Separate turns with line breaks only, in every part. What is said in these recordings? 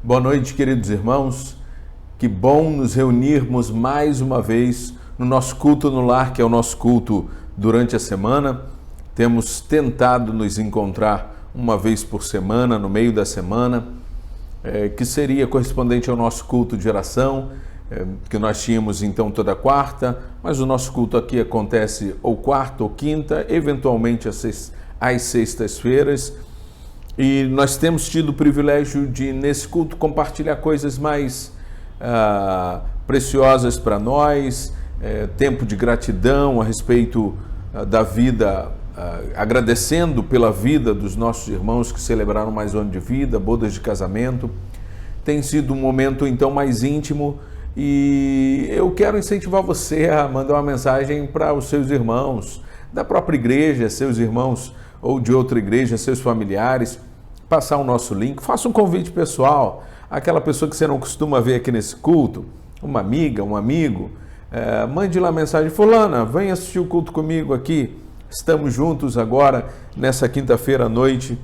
Boa noite, queridos irmãos. Que bom nos reunirmos mais uma vez no nosso culto no lar, que é o nosso culto durante a semana. Temos tentado nos encontrar uma vez por semana, no meio da semana, que seria correspondente ao nosso culto de oração, que nós tínhamos então toda quarta, mas o nosso culto aqui acontece ou quarta ou quinta, eventualmente às sextas-feiras. E nós temos tido o privilégio de, nesse culto, compartilhar coisas mais preciosas para nós, tempo de gratidão a respeito da vida, agradecendo pela vida dos nossos irmãos que celebraram mais um ano de vida, bodas de casamento. Tem sido um momento, então, mais íntimo e eu quero incentivar você a mandar uma mensagem para os seus irmãos, da própria igreja, seus irmãos ou de outra igreja, seus familiares, passar o nosso link, faça um convite pessoal, aquela pessoa que você não costuma ver aqui nesse culto, uma amiga, um amigo, mande lá mensagem: fulana, vem assistir o culto comigo aqui, estamos juntos agora, nessa quinta-feira à noite,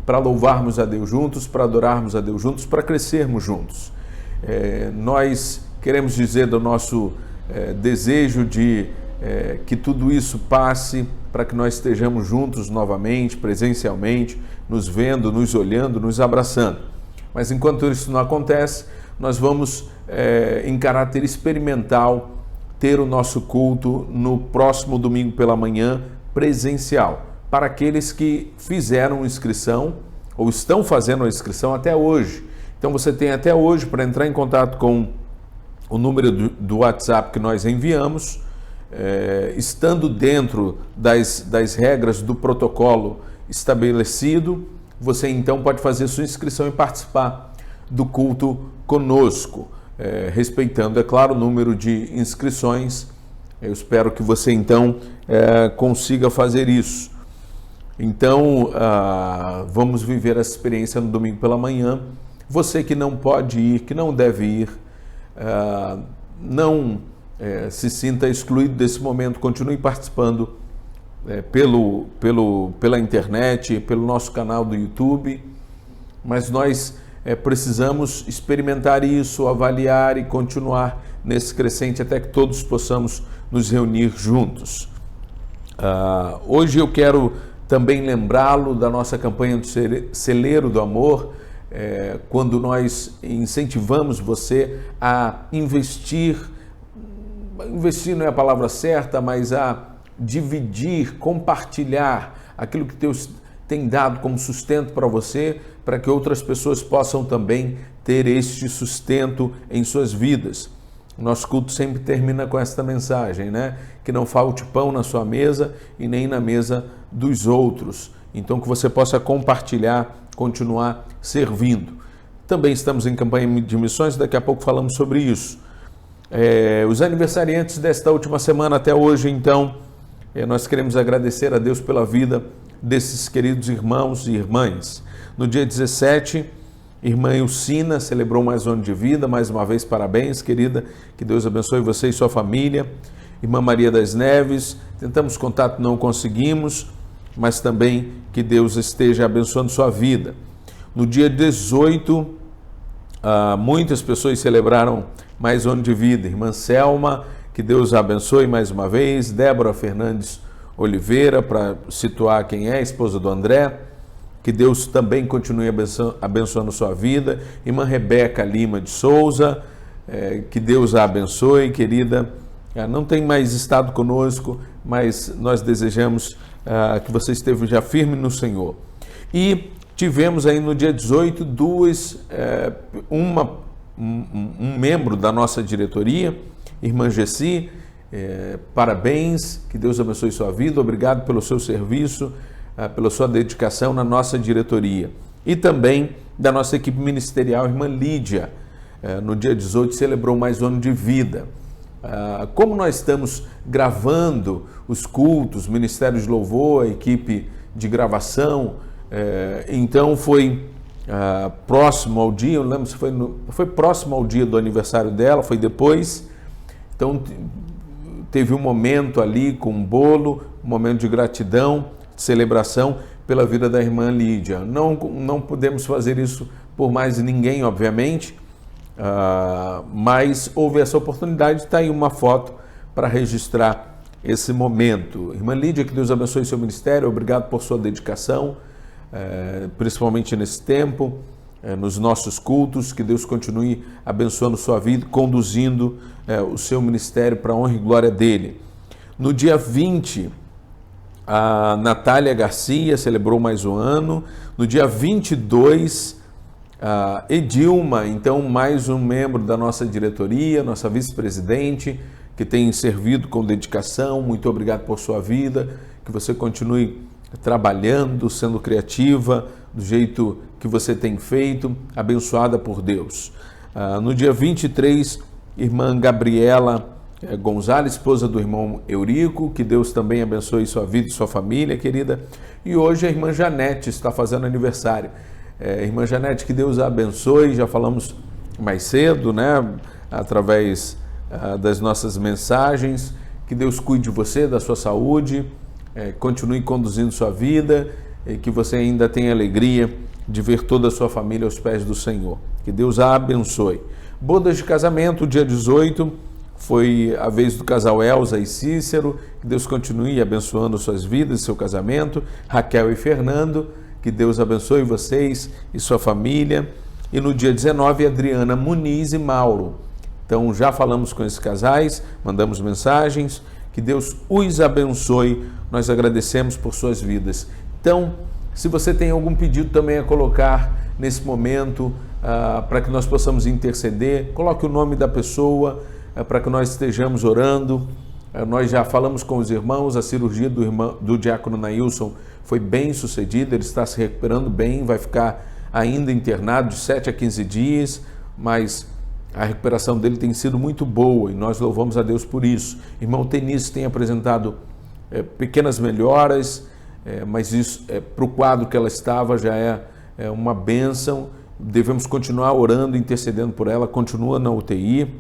para louvarmos a Deus juntos, para adorarmos a Deus juntos, para crescermos juntos. Nós queremos dizer do nosso desejo de que tudo isso passe para que nós estejamos juntos novamente, presencialmente, nos vendo, nos olhando, nos abraçando. Mas enquanto isso não acontece, nós vamos, em caráter experimental, ter o nosso culto no próximo domingo pela manhã, presencial, para aqueles que fizeram inscrição ou estão fazendo a inscrição até hoje. Então você tem até hoje para entrar em contato com o número do WhatsApp que nós enviamos, estando dentro das regras do protocolo estabelecido, você então pode fazer sua inscrição e participar do culto conosco, respeitando, é claro, o número de inscrições. Eu espero que você então consiga fazer isso. Então, vamos viver essa experiência no domingo pela manhã. Você que não pode ir, que não deve ir, não se sinta excluído desse momento, continue participando pela internet, pelo nosso canal do YouTube, mas nós precisamos experimentar isso, avaliar e continuar nesse crescente até que todos possamos nos reunir juntos. Hoje eu quero também lembrá-lo da nossa campanha do Celeiro do Amor, quando nós incentivamos você a investir não é a palavra certa, mas a dividir, compartilhar aquilo que Deus tem dado como sustento para você, para que outras pessoas possam também ter este sustento em suas vidas. Nosso culto sempre termina com esta mensagem, né? Que não falte pão na sua mesa e nem na mesa dos outros. Então que você possa compartilhar, continuar servindo. Também estamos em campanha de missões, daqui a pouco falamos sobre isso. Os aniversariantes desta última semana até hoje, então, nós queremos agradecer a Deus pela vida desses queridos irmãos e irmãs. No dia 17, irmã Elcina celebrou mais um ano de vida, mais uma vez parabéns, querida, que Deus abençoe você e sua família. Irmã Maria das Neves, tentamos contato, não conseguimos, mas também que Deus esteja abençoando sua vida. No dia 18, muitas pessoas celebraram mais um ano de vida. Irmã Selma, que Deus a abençoe mais uma vez. Débora Fernandes Oliveira, para situar quem é, esposa do André, que Deus também continue abençoando sua vida. Irmã Rebeca Lima de Souza, que Deus a abençoe, querida. Não tem mais estado conosco, mas nós desejamos que você esteja firme no Senhor. E tivemos aí no dia 18 um membro da nossa diretoria, irmã Gessi, parabéns, que Deus abençoe sua vida, obrigado pelo seu serviço, pela sua dedicação na nossa diretoria. E também da nossa equipe ministerial, irmã Lídia, no dia 18 celebrou mais um ano de vida. Como nós estamos gravando os cultos, Ministério de Louvor, a equipe de gravação, então foi próximo ao dia, eu não lembro se foi próximo ao dia do aniversário dela, foi depois, então teve um momento ali com um bolo, um momento de gratidão, de celebração pela vida da irmã Lídia. Não podemos fazer isso por mais ninguém, obviamente, mas houve essa oportunidade, está aí uma foto para registrar esse momento. Irmã Lídia, que Deus abençoe seu ministério, obrigado por sua dedicação, principalmente nesse tempo, nos nossos cultos, que Deus continue abençoando sua vida, conduzindo o seu ministério para a honra e glória dele. No dia 20, a Natália Garcia celebrou mais um ano. No dia 22, a Edilma, então mais um membro da nossa diretoria, nossa vice-presidente, que tem servido com dedicação. Muito obrigado por sua vida, que você continue trabalhando, sendo criativa, do jeito que você tem feito, abençoada por Deus. No dia 23, irmã Gabriela Gonzalez, esposa do irmão Eurico, que Deus também abençoe sua vida e sua família, querida. E hoje a irmã Janete está fazendo aniversário. Irmã Janete, que Deus a abençoe, já falamos mais cedo, né, através das nossas mensagens, que Deus cuide de você, da sua saúde, continue conduzindo sua vida, e que você ainda tenha alegria de ver toda a sua família aos pés do Senhor. Que Deus a abençoe. Bodas de casamento, dia 18, foi a vez do casal Elza e Cícero. Que Deus continue abençoando suas vidas, seu casamento. Raquel e Fernando, que Deus abençoe vocês e sua família. E no dia 19, Adriana Muniz e Mauro. Então já falamos com esses casais, mandamos mensagens, que Deus os abençoe. Nós agradecemos por suas vidas. Então, se você tem algum pedido também a colocar nesse momento, para que nós possamos interceder, coloque o nome da pessoa, para que nós estejamos orando. Nós já falamos com os irmãos, a cirurgia do diácono Nailson foi bem sucedida, ele está se recuperando bem, vai ficar ainda internado de 7 a 15 dias, mas a recuperação dele tem sido muito boa e nós louvamos a Deus por isso. Irmão Tenis tem apresentado pequenas melhoras, mas isso para o quadro que ela estava já é uma bênção. Devemos continuar orando, intercedendo por ela, continua na UTI.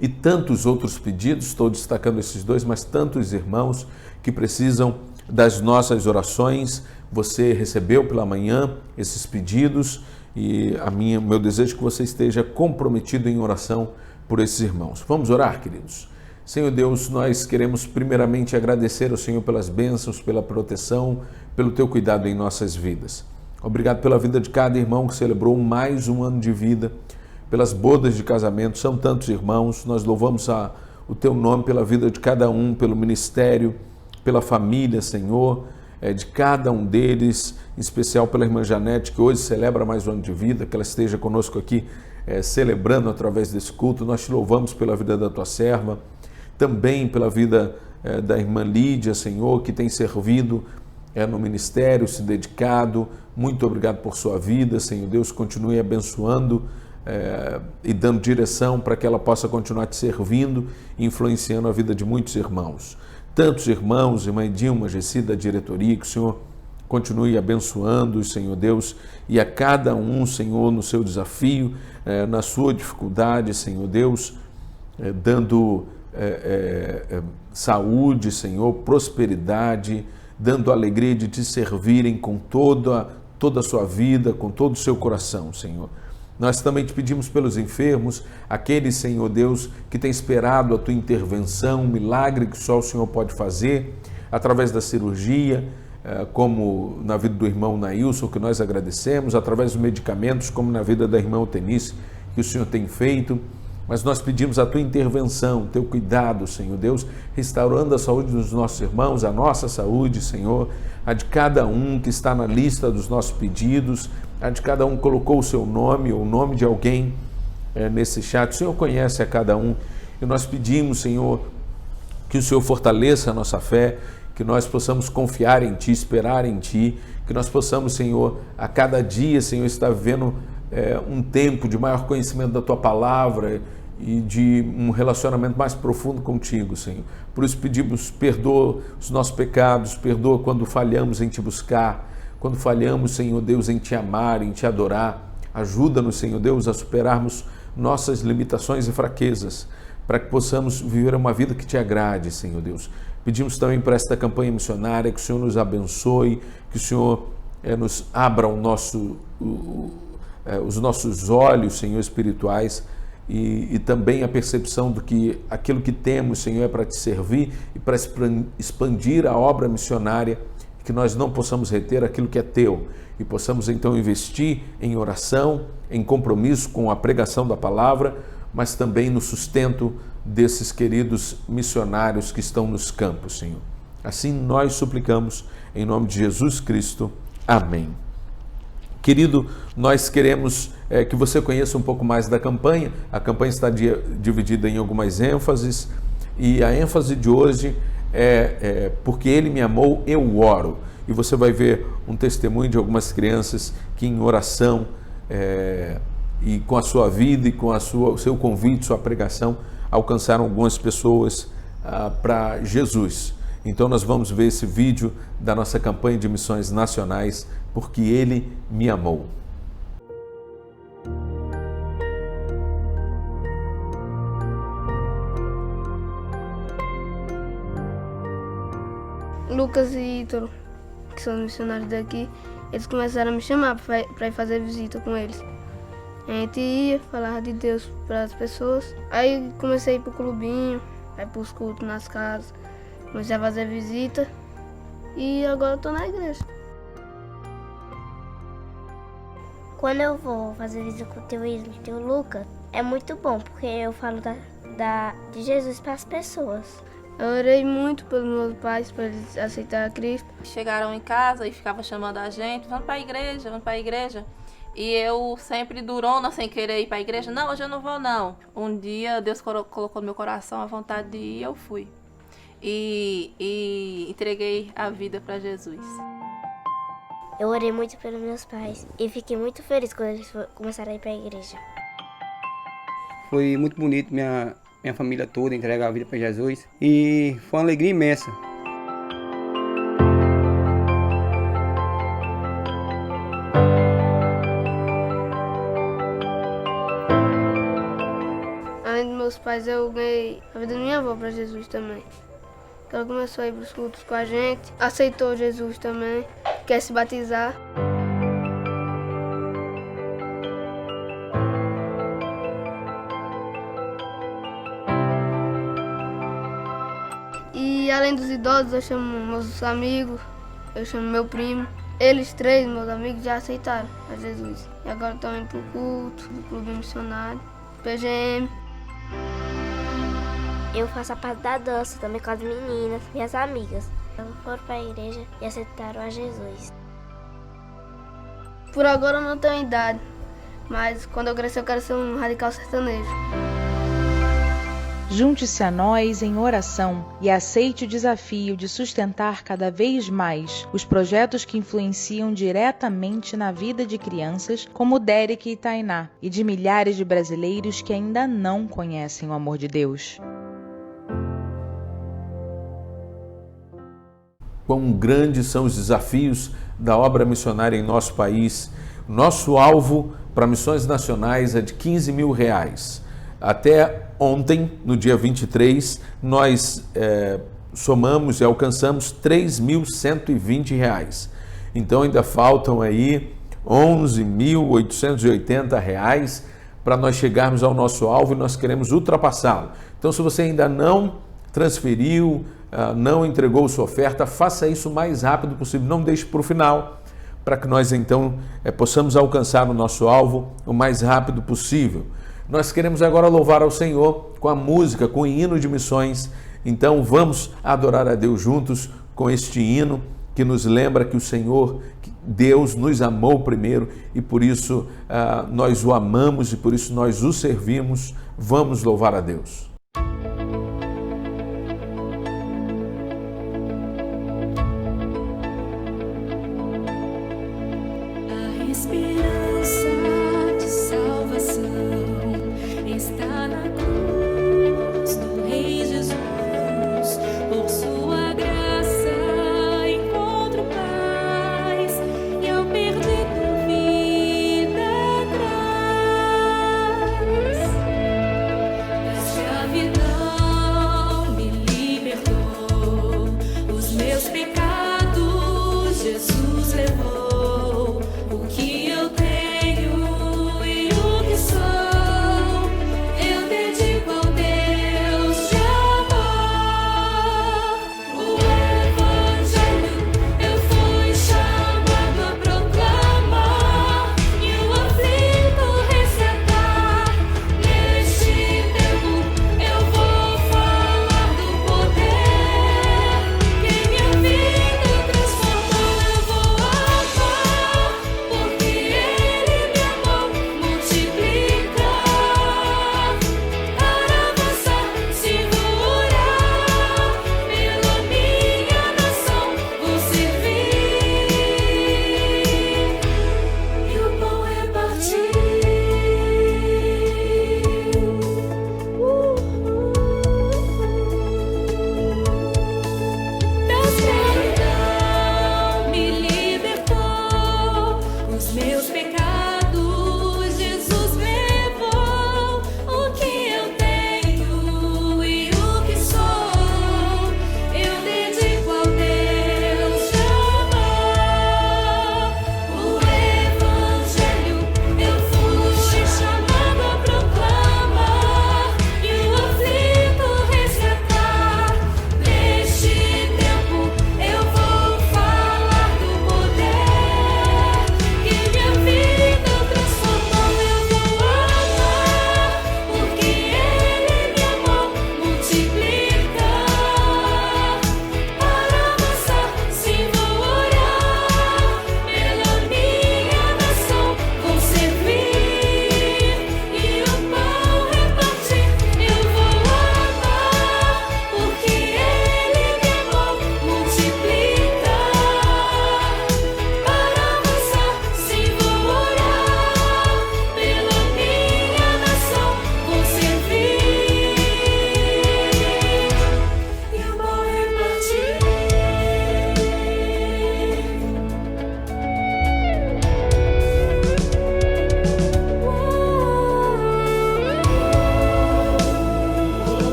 E tantos outros pedidos, estou destacando esses dois, mas tantos irmãos que precisam das nossas orações. Você recebeu pela manhã esses pedidos e meu desejo é que você esteja comprometido em oração por esses irmãos. Vamos orar, queridos? Senhor Deus, nós queremos primeiramente agradecer ao Senhor pelas bênçãos, pela proteção, pelo Teu cuidado em nossas vidas. Obrigado pela vida de cada irmão que celebrou mais um ano de vida, pelas bodas de casamento, são tantos irmãos. Nós louvamos o Teu nome pela vida de cada um, pelo ministério, pela família, Senhor, de cada um deles, em especial pela irmã Janete, que hoje celebra mais um ano de vida, que ela esteja conosco aqui celebrando através desse culto. Nós Te louvamos pela vida da Tua serva, também pela vida da irmã Lídia, Senhor, que tem servido no ministério, se dedicado. Muito obrigado por sua vida, Senhor Deus, continue abençoando e dando direção para que ela possa continuar te servindo e influenciando a vida de muitos irmãos. Tantos irmãos, irmã Dilma, Gessi da diretoria, que o Senhor continue abençoando, Senhor Deus, e a cada um, Senhor, no seu desafio, na sua dificuldade, Senhor Deus, dando saúde, Senhor, prosperidade, dando alegria de te servirem com toda a sua vida, com todo o seu coração, Senhor. Nós também te pedimos pelos enfermos, aqueles, Senhor Deus, que têm esperado a Tua intervenção, um milagre que só o Senhor pode fazer, através da cirurgia, como na vida do irmão Nailson, que nós agradecemos, através dos medicamentos, como na vida da irmã Eutenice, que o Senhor tem feito. Mas nós pedimos a Tua intervenção, Teu cuidado, Senhor Deus, restaurando a saúde dos nossos irmãos, a nossa saúde, Senhor, a de cada um que está na lista dos nossos pedidos, a de cada um que colocou o seu nome ou o nome de alguém nesse chat. O Senhor conhece a cada um e nós pedimos, Senhor, que o Senhor fortaleça a nossa fé, que nós possamos confiar em Ti, esperar em Ti, que nós possamos, Senhor, a cada dia, Senhor, estar vivendo um tempo de maior conhecimento da Tua palavra e de um relacionamento mais profundo contigo, Senhor. Por isso pedimos, perdoa os nossos pecados, perdoa quando falhamos em Te buscar, quando falhamos, Senhor Deus, em Te amar, em Te adorar. Ajuda-nos, Senhor Deus, a superarmos nossas limitações e fraquezas, para que possamos viver uma vida que Te agrade, Senhor Deus. Pedimos também para esta campanha missionária, que o Senhor nos abençoe, que o Senhor nos abra o nosso os nossos olhos, Senhor, espirituais, e também a percepção do que aquilo que temos, Senhor, é para te servir e para expandir a obra missionária, que nós não possamos reter aquilo que é teu e possamos então investir em oração, em compromisso com a pregação da palavra, mas também no sustento desses queridos missionários que estão nos campos, Senhor. Assim nós suplicamos em nome de Jesus Cristo. Amém. Querido, nós queremos que você conheça um pouco mais da campanha. A campanha está dividida em algumas ênfases e a ênfase de hoje é porque Ele me amou, eu oro. E você vai ver um testemunho de algumas crianças que em oração e com a sua vida e com o seu convite, sua pregação, alcançaram algumas pessoas para Jesus. Então nós vamos ver esse vídeo da nossa campanha de missões nacionais, porque Ele me amou.
Lucas e Ítalo, que são os missionários daqui, eles começaram a me chamar para ir fazer visita com eles. A gente ia falar de Deus para as pessoas. Aí comecei a ir pro clubinho, aí pros cultos nas casas, comecei a fazer visita e agora eu tô na igreja.
Quando eu vou fazer visita com o teu Isla e o teu Lucas, é muito bom, porque eu falo de Jesus para as pessoas.
Eu orei muito pelos meus pais para eles aceitarem Cristo.
Chegaram em casa e ficavam chamando a gente, vamos para a igreja, vamos para a igreja. E eu sempre durona, sem querer ir para a igreja, não, hoje eu não vou não. Um dia Deus colocou no meu coração a vontade de ir e eu fui. E entreguei a vida para Jesus.
Eu orei muito pelos meus pais e fiquei muito feliz quando eles começaram a ir para a igreja.
Foi muito bonito minha família toda entregar a vida para Jesus e foi uma alegria imensa.
Além dos meus pais, eu ganhei a vida da minha avó para Jesus também. Ela começou a ir para os cultos com a gente, aceitou Jesus também, quer se batizar. E além dos idosos, eu chamo meus amigos, eu chamo meu primo. Eles três, meus amigos, já aceitaram a Jesus. E agora estão indo para o culto do Clube Missionário, PGM.
Eu faço a parte da dança também com as meninas, minhas amigas. Elas foram para a igreja e aceitaram a Jesus.
Por agora eu não tenho idade, mas quando eu crescer eu quero ser um radical sertanejo.
Junte-se a nós em oração e aceite o desafio de sustentar cada vez mais os projetos que influenciam diretamente na vida de crianças como Derek e Tainá e de milhares de brasileiros que ainda não conhecem o amor de Deus.
Quão grandes são os desafios da obra missionária em nosso país. Nosso alvo para missões nacionais é de R$15 mil. Até ontem, no dia 23, nós somamos e alcançamos R$3.120. Então ainda faltam aí R$11.880 para nós chegarmos ao nosso alvo e nós queremos ultrapassá-lo. Então se você ainda não transferiu, não entregou sua oferta, faça isso o mais rápido possível, não deixe para o final, para que nós então possamos alcançar o nosso alvo o mais rápido possível. Nós queremos agora louvar ao Senhor com a música, com o hino de missões, então vamos adorar a Deus juntos com este hino que nos lembra que o Senhor, que Deus nos amou primeiro e por isso nós o amamos e por isso nós o servimos. Vamos louvar a Deus.
Esperança de salvação está na cruz do Rei Jesus. Por sua graça encontro paz e ao perdido vida traz.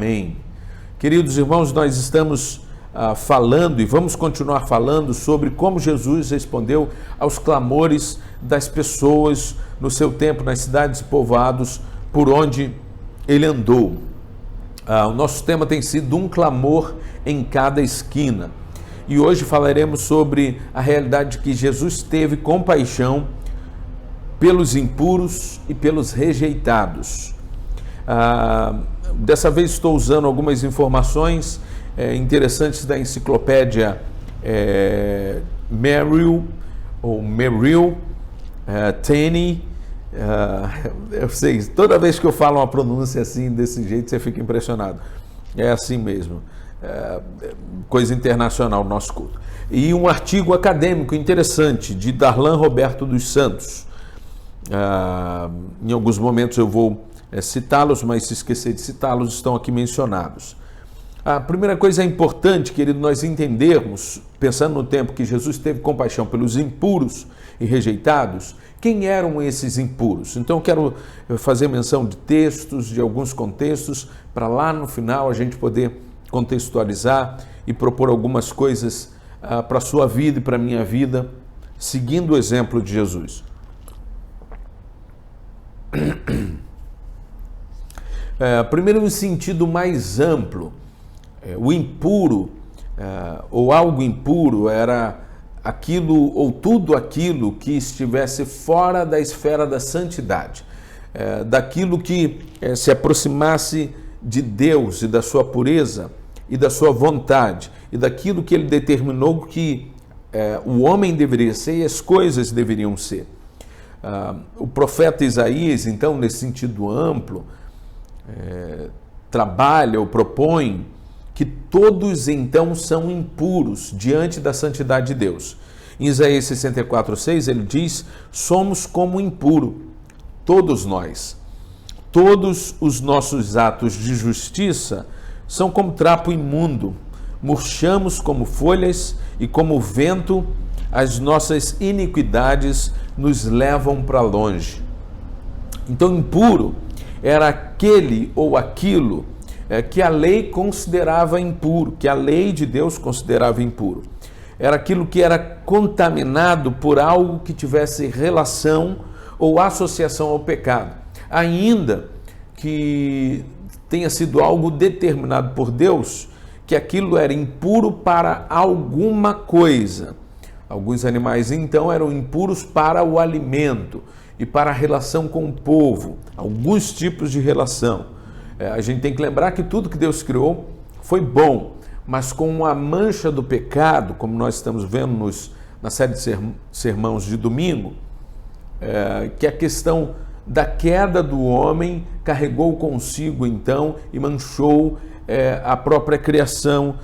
Amém. Queridos irmãos, nós estamos falando e vamos continuar falando sobre como Jesus respondeu aos clamores das pessoas no seu tempo, nas cidades e povoados por onde ele andou. O nosso tema tem sido um clamor em cada esquina. E hoje falaremos sobre a realidade de que Jesus teve compaixão pelos impuros e pelos rejeitados. Dessa vez estou usando algumas informações interessantes da enciclopédia Merrill Tenney. Eu sei, toda vez que eu falo uma pronúncia assim, desse jeito, você fica impressionado. É assim mesmo. Coisa internacional, nosso culto. E um artigo acadêmico interessante de Darlan Roberto dos Santos. Em alguns momentos eu vou citá-los, mas se esquecer de citá-los, estão aqui mencionados. A primeira coisa importante, querido, nós entendermos, pensando no tempo que Jesus teve compaixão pelos impuros e rejeitados, quem eram esses impuros? Então eu quero fazer menção de textos, de alguns contextos, para lá no final a gente poder contextualizar e propor algumas coisas para a sua vida e para a minha vida, seguindo o exemplo de Jesus. Primeiro, no sentido mais amplo, o impuro ou algo impuro era aquilo ou tudo aquilo que estivesse fora da esfera da santidade, daquilo que se aproximasse de Deus e da sua pureza e da sua vontade e daquilo que ele determinou que o homem deveria ser e as coisas deveriam ser. O profeta Isaías, então, nesse sentido amplo, trabalha ou propõe que todos então são impuros diante da santidade de Deus. Em Isaías 64:6 ele diz: somos como impuro, todos nós. Todos os nossos atos de justiça são como trapo imundo, murchamos como folhas e como o vento, as nossas iniquidades nos levam para longe. Então, impuro era aquele ou aquilo que a lei considerava impuro, que a lei de Deus considerava impuro. Era aquilo que era contaminado por algo que tivesse relação ou associação ao pecado, ainda que tenha sido algo determinado por Deus, que aquilo era impuro para alguma coisa. Alguns animais, então, eram impuros para o alimento e para a relação com o povo, alguns tipos de relação. A gente tem que lembrar que tudo que Deus criou foi bom, mas com a mancha do pecado, como nós estamos vendo na série de sermãos de domingo, que a questão da queda do homem carregou consigo, então, e manchou a própria criação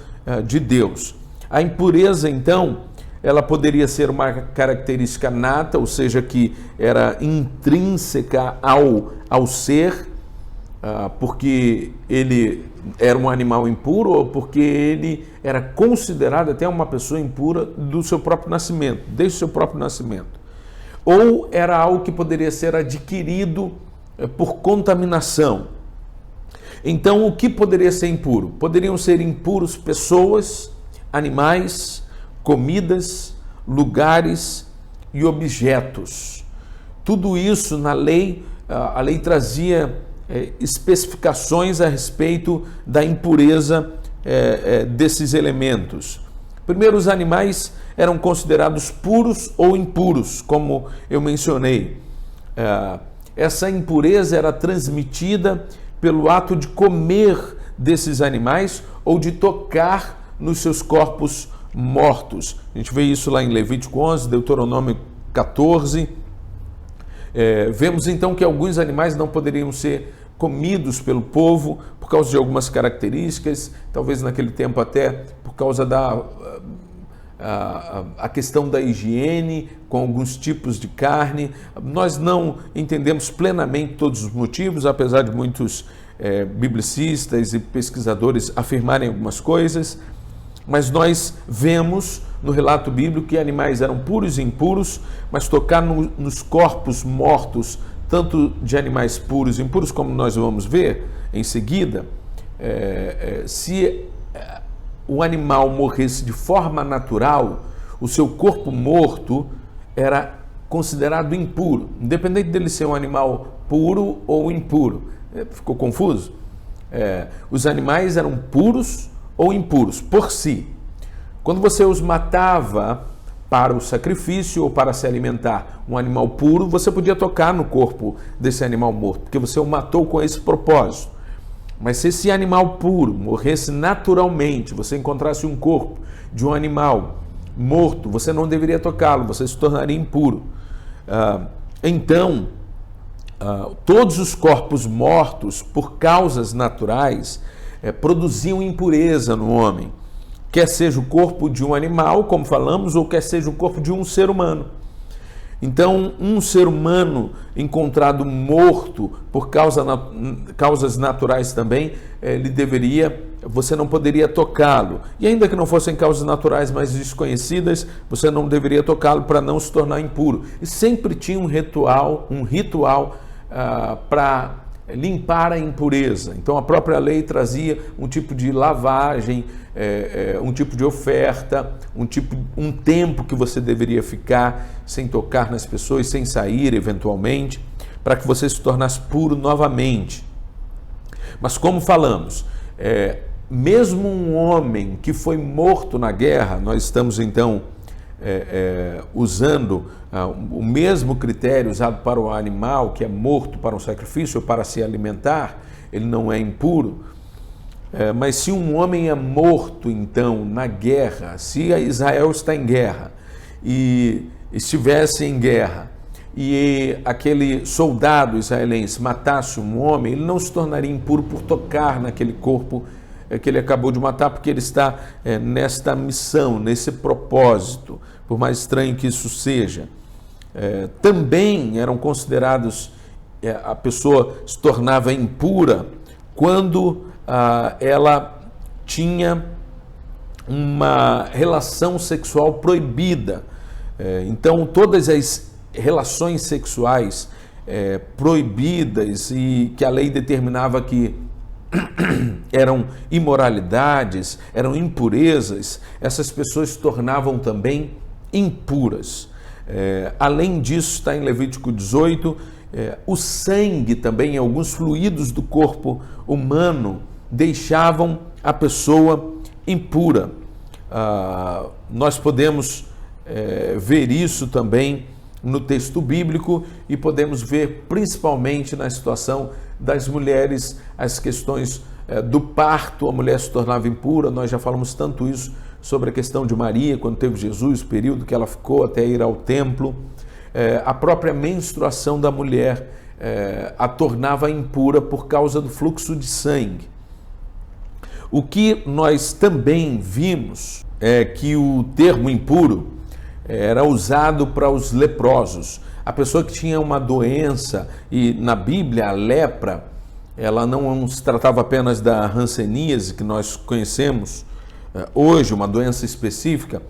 de Deus. A impureza, então, ela poderia ser uma característica nata, ou seja, que era intrínseca ao ser, porque ele era um animal impuro ou porque ele era considerado até uma pessoa impura do seu próprio nascimento, desde o seu próprio nascimento. Ou era algo que poderia ser adquirido por contaminação. Então, o que poderia ser impuro? Poderiam ser impuros pessoas, animais, comidas, lugares e objetos. Tudo isso na lei, a lei trazia especificações a respeito da impureza desses elementos. Primeiro, os animais eram considerados puros ou impuros, como eu mencionei. Essa impureza era transmitida pelo ato de comer desses animais ou de tocar nos seus corpos mortos. A gente vê isso lá em Levítico 11, Deuteronômio 14. Vemos então que alguns animais não poderiam ser comidos pelo povo por causa de algumas características, talvez naquele tempo até por causa a questão da higiene com alguns tipos de carne. Nós não entendemos plenamente todos os motivos, apesar de muitos biblicistas e pesquisadores afirmarem algumas coisas, mas nós vemos no relato bíblico que animais eram puros e impuros, mas tocar nos corpos mortos, tanto de animais puros e impuros, como nós vamos ver em seguida, se o animal morresse de forma natural, o seu corpo morto era considerado impuro, independente dele ser um animal puro ou impuro. Ficou confuso? Os animais eram puros ou impuros por si. Quando você os matava para o sacrifício ou para se alimentar, um animal puro, você podia tocar no corpo desse animal morto, porque você o matou com esse propósito. Mas se esse animal puro morresse naturalmente, você encontrasse um corpo de um animal morto, você não deveria tocá-lo, você se tornaria impuro. Então, todos os corpos mortos por causas naturais produziam impureza no homem, quer seja o corpo de um animal, como falamos, ou quer seja o corpo de um ser humano. Então, um ser humano encontrado morto por causas naturais também, você não poderia tocá-lo. E ainda que não fossem causas naturais mais desconhecidas, você não deveria tocá-lo para não se tornar impuro. E sempre tinha um ritual para limpar a impureza. Então a própria lei trazia um tipo de lavagem, um tipo de oferta, um tempo que você deveria ficar sem tocar nas pessoas, sem sair eventualmente, para que você se tornasse puro novamente. Mas como falamos, mesmo um homem que foi morto na guerra, nós estamos então usando o mesmo critério usado para o animal que é morto para um sacrifício ou para se alimentar, ele não é impuro. Mas se um homem é morto então na guerra, se Israel está em guerra e estivesse em guerra e aquele soldado israelense matasse um homem, ele não se tornaria impuro por tocar naquele corpo que ele acabou de matar, porque ele está nesta missão, nesse propósito, por mais estranho que isso seja. Também eram considerados, a pessoa se tornava impura quando ela tinha uma relação sexual proibida. Então, todas as relações sexuais proibidas e que a lei determinava que eram imoralidades, eram impurezas, essas pessoas se tornavam também impuras. Além disso, está em Levítico 18, o sangue também, alguns fluidos do corpo humano deixavam a pessoa impura. Nós podemos ver isso também no texto bíblico e podemos ver principalmente na situação das mulheres, as questões do parto, a mulher se tornava impura. Nós já falamos tanto isso sobre a questão de Maria, quando teve Jesus, o período que ela ficou até ir ao templo. A própria menstruação da mulher a tornava impura por causa do fluxo de sangue. O que nós também vimos é que o termo impuro era usado para os leprosos. A pessoa que tinha uma doença, e na Bíblia a lepra, ela não se tratava apenas da hanseníase que nós conhecemos hoje, uma doença específica,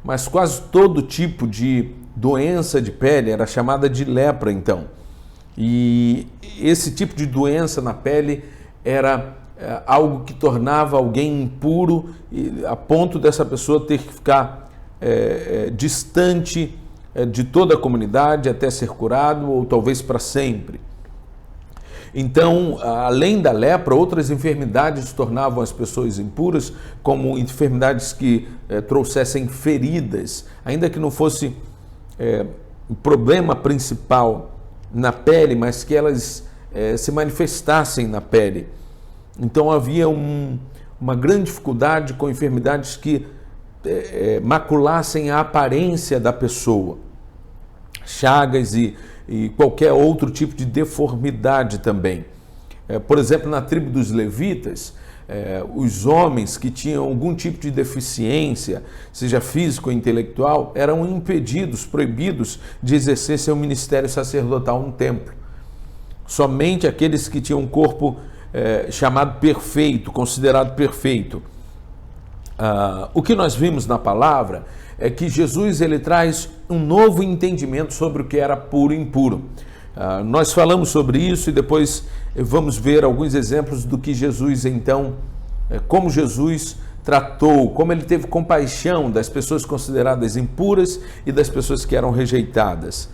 mas quase todo tipo de doença de pele era chamada de lepra então. E esse tipo de doença na pele era algo que tornava alguém impuro, a ponto dessa pessoa ter que ficar distante de toda a comunidade até ser curado ou talvez para sempre. Então, além da lepra, outras enfermidades tornavam as pessoas impuras, como enfermidades que trouxessem feridas, ainda que não fosse o problema principal na pele, mas que elas se manifestassem na pele. Então havia uma grande dificuldade com enfermidades que maculassem a aparência da pessoa, chagas e qualquer outro tipo de deformidade também. Por exemplo, na tribo dos levitas, os homens que tinham algum tipo de deficiência, seja físico ou intelectual, eram impedidos, proibidos de exercer seu ministério sacerdotal no templo. Somente aqueles que tinham um corpo chamado perfeito, considerado perfeito. O que nós vimos na palavra é que Jesus ele traz um novo entendimento sobre o que era puro e impuro. Nós falamos sobre isso e depois vamos ver alguns exemplos do que Jesus, então, como Jesus tratou, como ele teve compaixão das pessoas consideradas impuras e das pessoas que eram rejeitadas.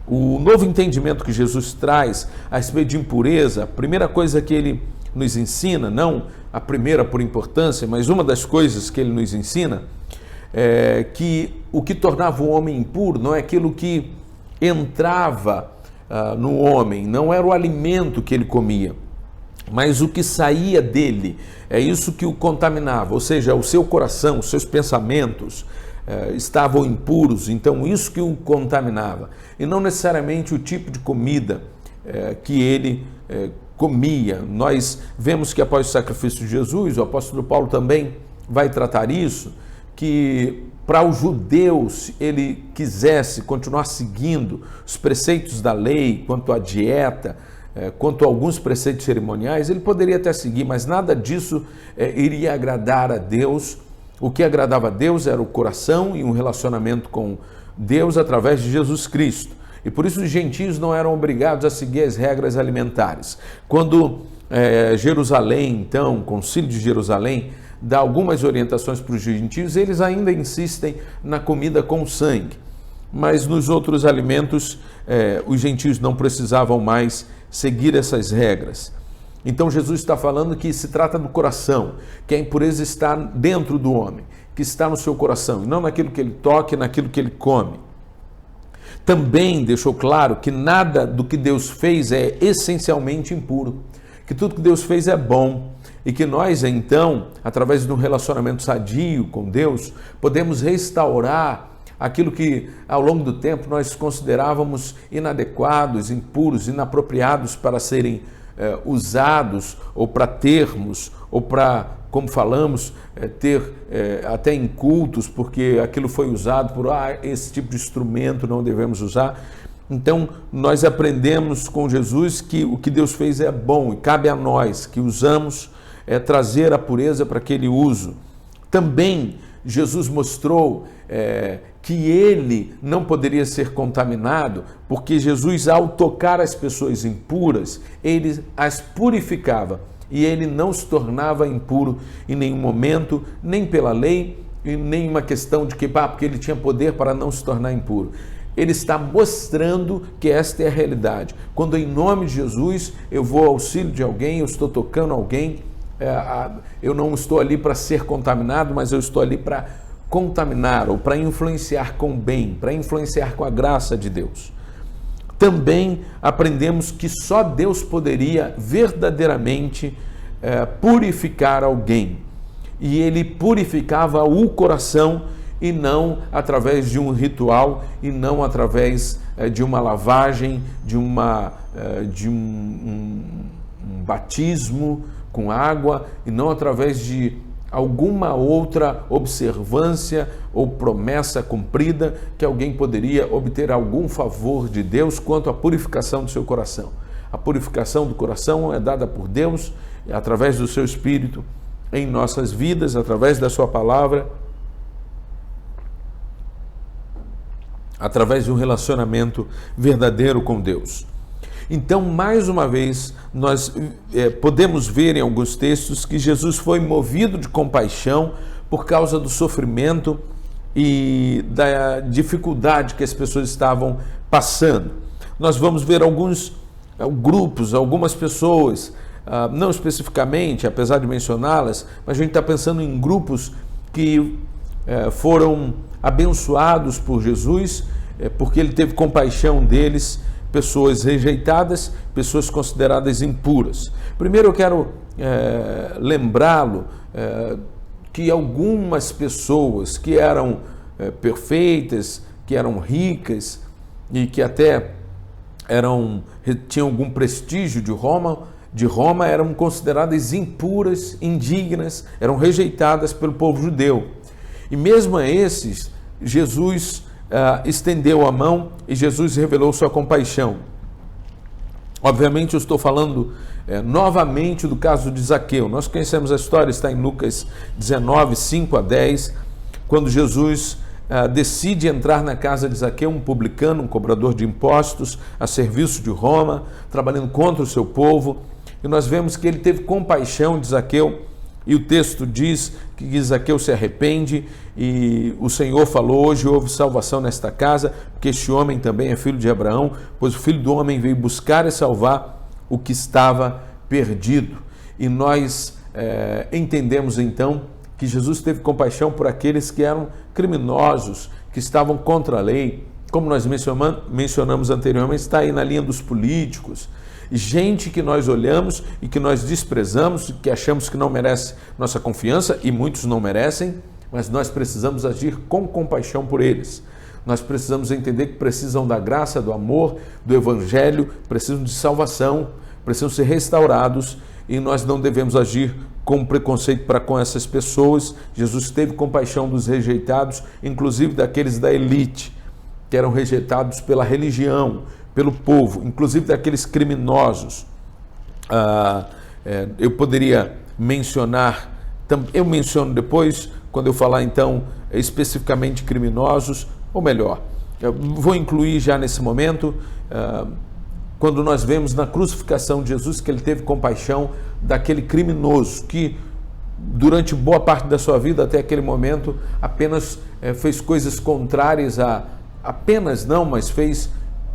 O novo entendimento que Jesus traz a respeito de impureza, a primeira coisa que ele nos ensina, não a primeira por importância, mas uma das coisas que ele nos ensina, é que o que tornava o homem impuro não é aquilo que entrava no homem, não era o alimento que ele comia, mas o que saía dele, é isso que o contaminava, ou seja, o seu coração, os seus pensamentos estavam impuros, então isso que o contaminava, e não necessariamente o tipo de comida que ele comia. Nós vemos que após o sacrifício de Jesus, o apóstolo Paulo também vai tratar isso, que para os judeus ele quisesse continuar seguindo os preceitos da lei quanto à dieta, quanto a alguns preceitos cerimoniais, ele poderia até seguir, mas nada disso iria agradar a Deus. O que agradava a Deus era o coração e um relacionamento com Deus através de Jesus Cristo. E por isso os gentios não eram obrigados a seguir as regras alimentares. Quando Jerusalém, então, o Concílio de Jerusalém, dá algumas orientações para os gentios, eles ainda insistem na comida com sangue. Mas nos outros alimentos, os gentios não precisavam mais seguir essas regras. Então Jesus está falando que se trata do coração, que a impureza está dentro do homem, que está no seu coração, e não naquilo que ele toca, naquilo que ele come. Também deixou claro que nada do que Deus fez é essencialmente impuro, que tudo que Deus fez é bom, e que nós, então, através de um relacionamento sadio com Deus, podemos restaurar aquilo que ao longo do tempo nós considerávamos inadequados, impuros, inapropriados para serem usados, ou para termos, ou para, como falamos, ter até em cultos, porque aquilo foi usado por esse tipo de instrumento não devemos usar. Então nós aprendemos com Jesus que o que Deus fez é bom e cabe a nós que usamos trazer a pureza para aquele uso. Também Jesus mostrou que ele não poderia ser contaminado, porque Jesus, ao tocar as pessoas impuras, ele as purificava e ele não se tornava impuro em nenhum momento, nem pela lei, e nem uma questão de que porque ele tinha poder para não se tornar impuro. Ele está mostrando que esta é a realidade. Quando em nome de Jesus eu vou ao auxílio de alguém, eu estou tocando alguém, eu não estou ali para ser contaminado, mas eu estou ali para contaminar ou para influenciar com o bem, para influenciar com a graça de Deus. Também aprendemos que só Deus poderia verdadeiramente purificar alguém. E ele purificava o coração, e não através de um ritual, e não através de uma lavagem, de um batismo com água, e não através de alguma outra observância ou promessa cumprida que alguém poderia obter algum favor de Deus quanto à purificação do seu coração. A purificação do coração é dada por Deus através do seu Espírito em nossas vidas, através da sua palavra, através de um relacionamento verdadeiro com Deus. Então, mais uma vez, nós podemos ver em alguns textos que Jesus foi movido de compaixão por causa do sofrimento e da dificuldade que as pessoas estavam passando. Nós vamos ver alguns grupos, algumas pessoas, não especificamente, apesar de mencioná-las, mas a gente está pensando em grupos que foram abençoados por Jesus, porque ele teve compaixão deles, pessoas rejeitadas, pessoas consideradas impuras. Primeiro eu quero lembrá-lo que algumas pessoas que eram perfeitas, que eram ricas e que até tinham algum prestígio de Roma, eram consideradas impuras, indignas, eram rejeitadas pelo povo judeu. E mesmo a esses, Jesus estendeu a mão e Jesus revelou sua compaixão. Obviamente eu estou falando novamente do caso de Zaqueu. Nós conhecemos a história, está em Lucas 19, 5 a 10, quando Jesus decide entrar na casa de Zaqueu, um publicano, um cobrador de impostos, a serviço de Roma, trabalhando contra o seu povo. E nós vemos que ele teve compaixão de Zaqueu, e o texto diz que Zaqueu se arrepende, e o Senhor falou: hoje houve salvação nesta casa, porque este homem também é filho de Abraão, pois o Filho do Homem veio buscar e salvar o que estava perdido. E nós entendemos então que Jesus teve compaixão por aqueles que eram criminosos, que estavam contra a lei, como nós mencionamos anteriormente, está aí na linha dos políticos, gente que nós olhamos e que nós desprezamos, que achamos que não merece nossa confiança, e muitos não merecem, mas nós precisamos agir com compaixão por eles. Nós precisamos entender que precisam da graça, do amor, do evangelho, precisam de salvação, precisam ser restaurados, e nós não devemos agir com preconceito para com essas pessoas. Jesus teve compaixão dos rejeitados, inclusive daqueles da elite, que eram rejeitados pela religião, pelo povo, inclusive daqueles criminosos. Eu poderia mencionar, eu menciono depois, quando eu falar então especificamente criminosos, ou melhor, eu vou incluir já nesse momento, quando nós vemos na crucificação de Jesus que ele teve compaixão daquele criminoso que durante boa parte da sua vida até aquele momento apenas fez coisas contrárias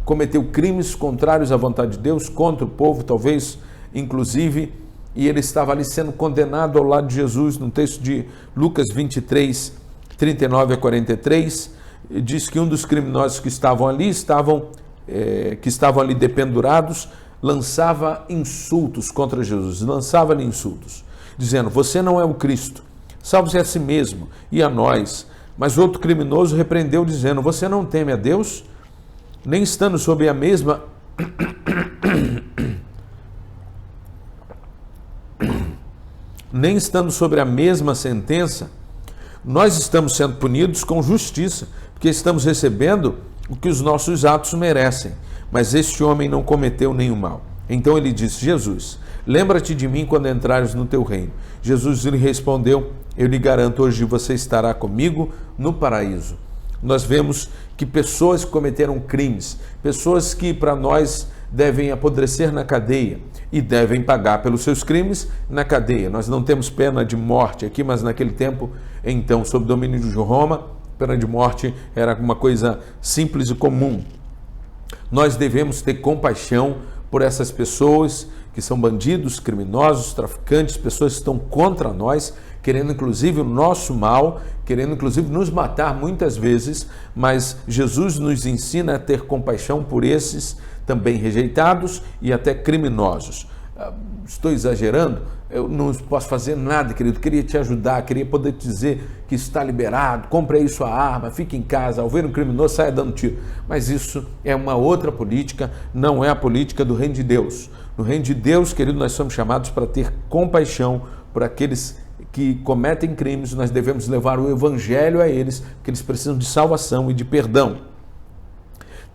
cometeu crimes contrários à vontade de Deus, contra o povo, talvez, inclusive, e ele estava ali sendo condenado ao lado de Jesus. No texto de Lucas 23, 39 a 43, diz que um dos criminosos que estavam ali dependurados, lançava insultos contra Jesus, lançava-lhe insultos, dizendo: você não é o Cristo, salve-se a si mesmo e a nós. Mas outro criminoso repreendeu, dizendo: você não teme a Deus? Nem estando sob a mesma sentença, nós estamos sendo punidos com justiça, porque estamos recebendo o que os nossos atos merecem. Mas este homem não cometeu nenhum mal. Então ele disse: Jesus, lembra-te de mim quando entrares no teu reino. Jesus lhe respondeu: eu lhe garanto, hoje você estará comigo no paraíso. Nós vemos que pessoas que cometeram crimes, pessoas que para nós devem apodrecer na cadeia e devem pagar pelos seus crimes na cadeia. Nós não temos pena de morte aqui, mas naquele tempo, então, sob domínio de Roma, pena de morte era uma coisa simples e comum. Nós devemos ter compaixão por essas pessoas que são bandidos, criminosos, traficantes, pessoas que estão contra nós, querendo inclusive o nosso mal, querendo inclusive nos matar muitas vezes, mas Jesus nos ensina a ter compaixão por esses também rejeitados e até criminosos. Estou exagerando? Eu não posso fazer nada, querido, queria te ajudar, queria poder te dizer que está liberado, compre aí sua arma, fique em casa, ao ver um criminoso, saia dando tiro. Mas isso é uma outra política, não é a política do reino de Deus. No reino de Deus, querido, nós somos chamados para ter compaixão por aqueles que cometem crimes. Nós devemos levar o evangelho a eles, porque eles precisam de salvação e de perdão.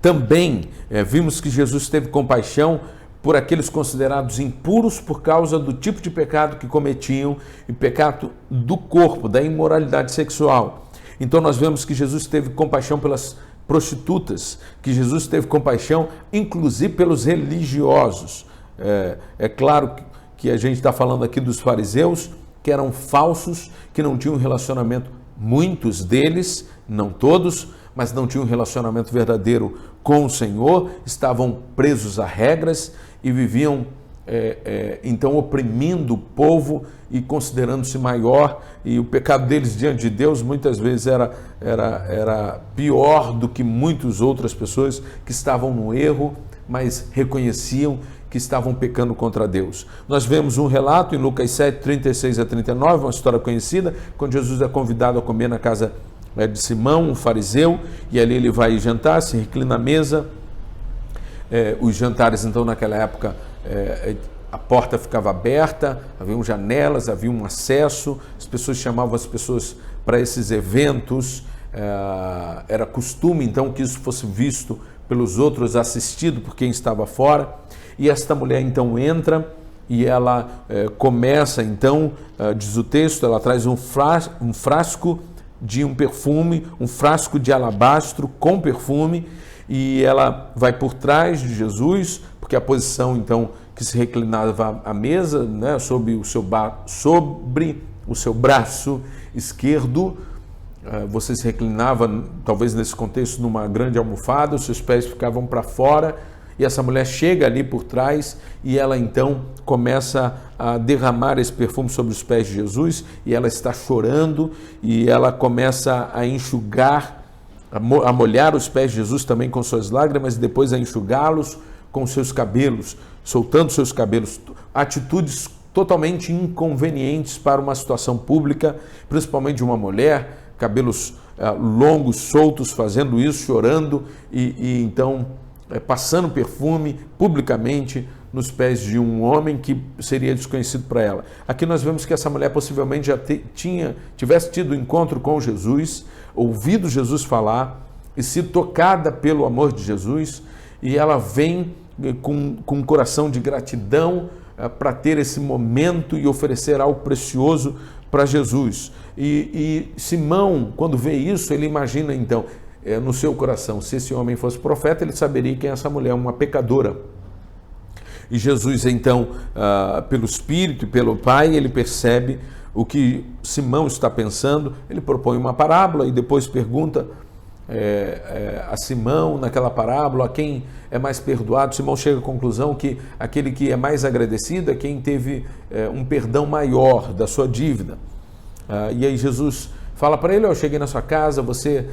Também vimos que Jesus teve compaixão por aqueles considerados impuros por causa do tipo de pecado que cometiam, e pecado do corpo, da imoralidade sexual. Então nós vemos que Jesus teve compaixão pelas prostitutas, que Jesus teve compaixão inclusive pelos religiosos. É claro que a gente está falando aqui dos fariseus, que eram falsos, que não tinham relacionamento, muitos deles, não todos, mas não tinham um relacionamento verdadeiro com o Senhor, estavam presos a regras e viviam então oprimindo o povo e considerando-se maior, e o pecado deles diante de Deus muitas vezes era pior do que muitas outras pessoas que estavam no erro, mas reconheciam que estavam pecando contra Deus. Nós vemos um relato em Lucas 7, 36 a 39, uma história conhecida, quando Jesus é convidado a comer na casa de Simão, um fariseu, e ali ele vai jantar, se reclina à mesa. Os jantares, então, naquela época, a porta ficava aberta, haviam janelas, havia um acesso, as pessoas chamavam as pessoas para esses eventos, era costume, então, que isso fosse visto pelos outros, assistido por quem estava fora. E esta mulher, então, entra e ela começa, então, diz o texto, ela traz um frasco de um perfume, um frasco de alabastro com perfume, e ela vai por trás de Jesus, porque a posição então que se reclinava à mesa, né, sobre o seu braço esquerdo, você se reclinava, talvez nesse contexto, numa grande almofada, os seus pés ficavam para fora, e essa mulher chega ali por trás e ela então começa a derramar esse perfume sobre os pés de Jesus, e ela está chorando, e ela começa a enxugar, a molhar os pés de Jesus também com suas lágrimas, e depois a enxugá-los com seus cabelos, soltando seus cabelos. Atitudes totalmente inconvenientes para uma situação pública, principalmente de uma mulher, cabelos longos, soltos, fazendo isso, chorando, e então passando perfume publicamente nos pés de um homem que seria desconhecido para ela. Aqui nós vemos que essa mulher possivelmente já tivesse tido encontro com Jesus, ouvido Jesus falar e sido tocada pelo amor de Jesus, e ela vem com um coração de gratidão para ter esse momento e oferecer algo precioso para Jesus. E Simão, quando vê isso, ele imagina então, no seu coração, se esse homem fosse profeta, ele saberia quem é essa mulher, uma pecadora. E Jesus então, pelo Espírito e pelo Pai, ele percebe o que Simão está pensando, ele propõe uma parábola e depois pergunta a Simão, naquela parábola, a quem é mais perdoado. Simão chega à conclusão que aquele que é mais agradecido é quem teve um perdão maior da sua dívida. E aí Jesus fala para ele: eu cheguei na sua casa, você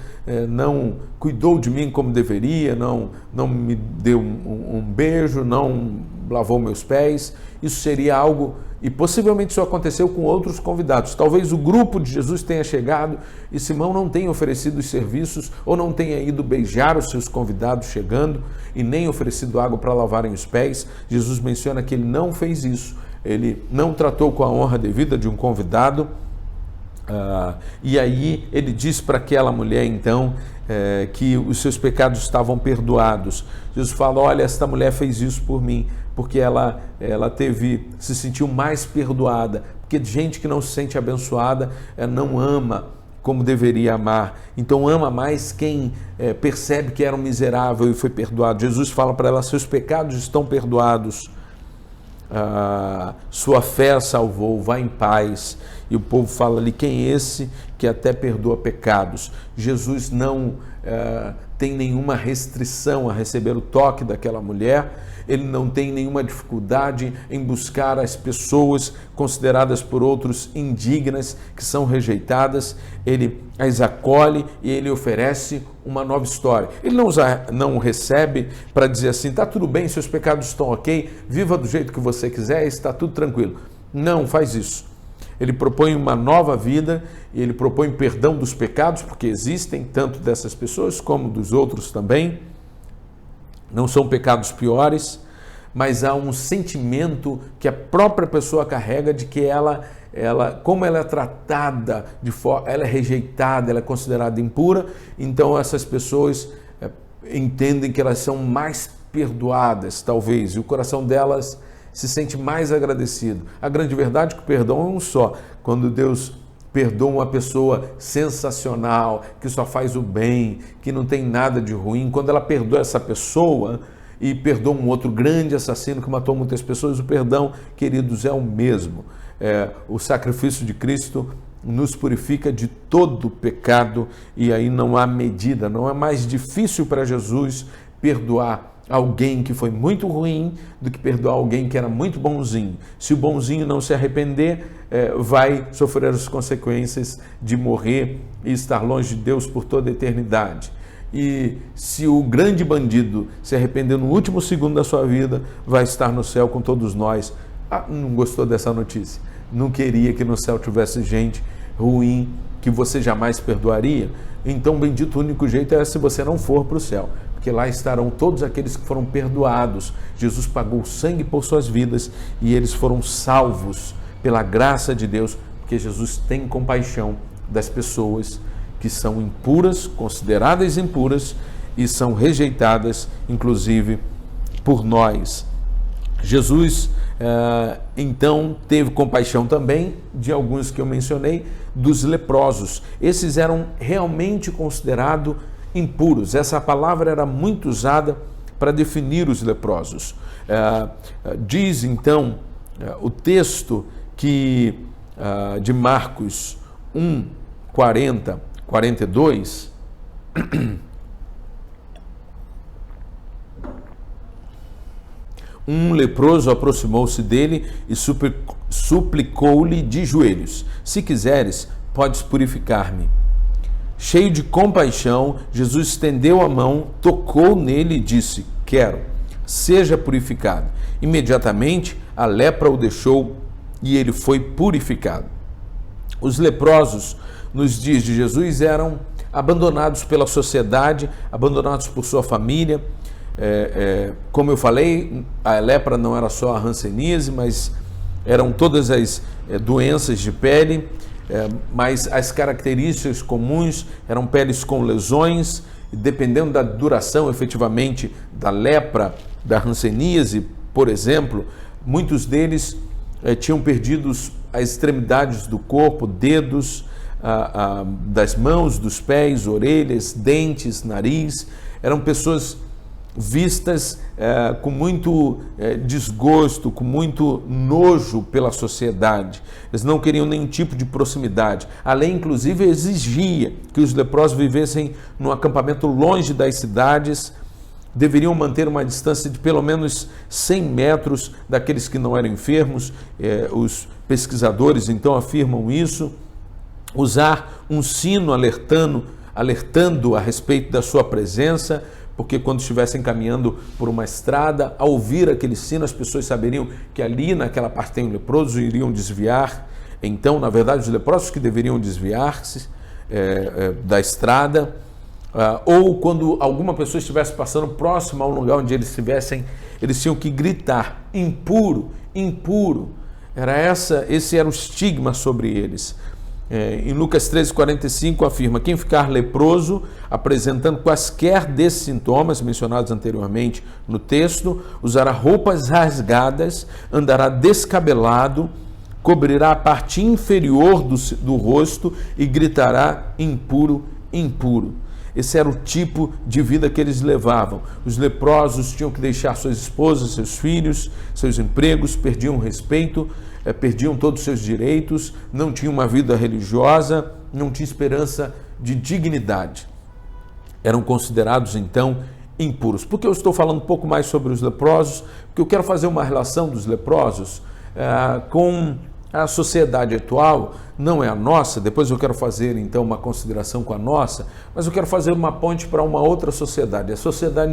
não cuidou de mim como deveria, não me deu um beijo, não lavou meus pés. Isso seria algo, e possivelmente isso aconteceu com outros convidados. Talvez o grupo de Jesus tenha chegado e Simão não tenha oferecido os serviços, ou não tenha ido beijar os seus convidados chegando, e nem oferecido água para lavarem os pés. Jesus menciona que ele não fez isso, ele não tratou com a honra devida de um convidado. E aí ele diz para aquela mulher então que os seus pecados estavam perdoados. Jesus fala: olha, esta mulher fez isso por mim, porque ela se sentiu mais perdoada, porque gente que não se sente abençoada não ama como deveria amar. Então ama mais quem percebe que era um miserável e foi perdoado. Jesus fala para ela: seus pecados estão perdoados, sua fé a salvou, vá em paz. E o povo fala ali: quem é esse que até perdoa pecados? Jesus não tem nenhuma restrição a receber o toque daquela mulher, ele não tem nenhuma dificuldade em buscar as pessoas consideradas por outros indignas, que são rejeitadas. Ele as acolhe e ele oferece uma nova história. Ele não recebe para dizer assim: está tudo bem, seus pecados estão ok, viva do jeito que você quiser, está tudo tranquilo. Não faz isso. Ele propõe uma nova vida, e ele propõe perdão dos pecados, porque existem tanto dessas pessoas como dos outros também. Não são pecados piores, mas há um sentimento que a própria pessoa carrega de que ela como ela é tratada, ela é rejeitada, ela é considerada impura, então essas pessoas entendem que elas são mais perdoadas, talvez, e o coração delas se sente mais agradecido. A grande verdade é que o perdão é um só. Quando Deus perdoa uma pessoa sensacional, que só faz o bem, que não tem nada de ruim, quando ela perdoa essa pessoa e perdoa um outro grande assassino que matou muitas pessoas, o perdão, queridos, é o mesmo. O sacrifício de Cristo nos purifica de todo pecado, e aí não há medida, não é mais difícil para Jesus perdoar alguém que foi muito ruim do que perdoar alguém que era muito bonzinho. Se o bonzinho não se arrepender, vai sofrer as consequências de morrer e estar longe de Deus por toda a eternidade. E se o grande bandido se arrepender no último segundo da sua vida, vai estar no céu com todos nós. Não gostou dessa notícia? Não queria que no céu tivesse gente ruim que você jamais perdoaria? Então, bendito, o único jeito é se você não for para o céu, porque lá estarão todos aqueles que foram perdoados. Jesus pagou sangue por suas vidas e eles foram salvos pela graça de Deus, porque Jesus tem compaixão das pessoas que são impuras, consideradas impuras, e são rejeitadas, inclusive, por nós. Jesus, então, teve compaixão também de alguns que eu mencionei, dos leprosos. Esses eram realmente considerados impuros. Essa palavra era muito usada para definir os leprosos. Diz então o texto que de Marcos 1, 40, 42, um leproso aproximou-se dele e suplicou-lhe de joelhos: se quiseres, podes purificar-me. Cheio de compaixão, Jesus estendeu a mão, tocou nele e disse: quero, seja purificado. Imediatamente a lepra o deixou e ele foi purificado. Os leprosos nos dias de Jesus eram abandonados pela sociedade, abandonados por sua família. Como eu falei, a lepra não era só a hanseníase, mas eram todas as doenças de pele, mas as características comuns eram peles com lesões, e dependendo da duração efetivamente da lepra, da hanseníase, por exemplo, muitos deles tinham perdido as extremidades do corpo, dedos, das mãos, dos pés, orelhas, dentes, nariz. Eram pessoas vistas com muito desgosto, com muito nojo pela sociedade. Eles não queriam nenhum tipo de proximidade. A lei, inclusive, exigia que os leprosos vivessem num acampamento longe das cidades, deveriam manter uma distância de pelo menos 100 metros daqueles que não eram enfermos. Os pesquisadores, então, afirmam isso. Usar um sino alertando a respeito da sua presença, porque quando estivessem caminhando por uma estrada, ao ouvir aquele sino, as pessoas saberiam que ali naquela parte tem um leproso e iriam desviar. Então, na verdade, os leprosos que deveriam desviar-se da estrada, ou quando alguma pessoa estivesse passando próximo ao lugar onde eles estivessem, eles tinham que gritar: impuro, impuro. Esse era o estigma sobre eles. Em Lucas 13:45 afirma: quem ficar leproso, apresentando quaisquer desses sintomas mencionados anteriormente no texto, usará roupas rasgadas, andará descabelado, cobrirá a parte inferior do rosto e gritará: impuro, impuro. Esse era o tipo de vida que eles levavam. Os leprosos tinham que deixar suas esposas, seus filhos, seus empregos, perdiam o respeito, perdiam todos os seus direitos, não tinham uma vida religiosa, não tinham esperança de dignidade. Eram considerados, então, impuros. Por que eu estou falando um pouco mais sobre os leprosos? Porque eu quero fazer uma relação dos leprosos com a sociedade atual. Não é a nossa, depois eu quero fazer, então, uma consideração com a nossa, mas eu quero fazer uma ponte para uma outra sociedade, a sociedade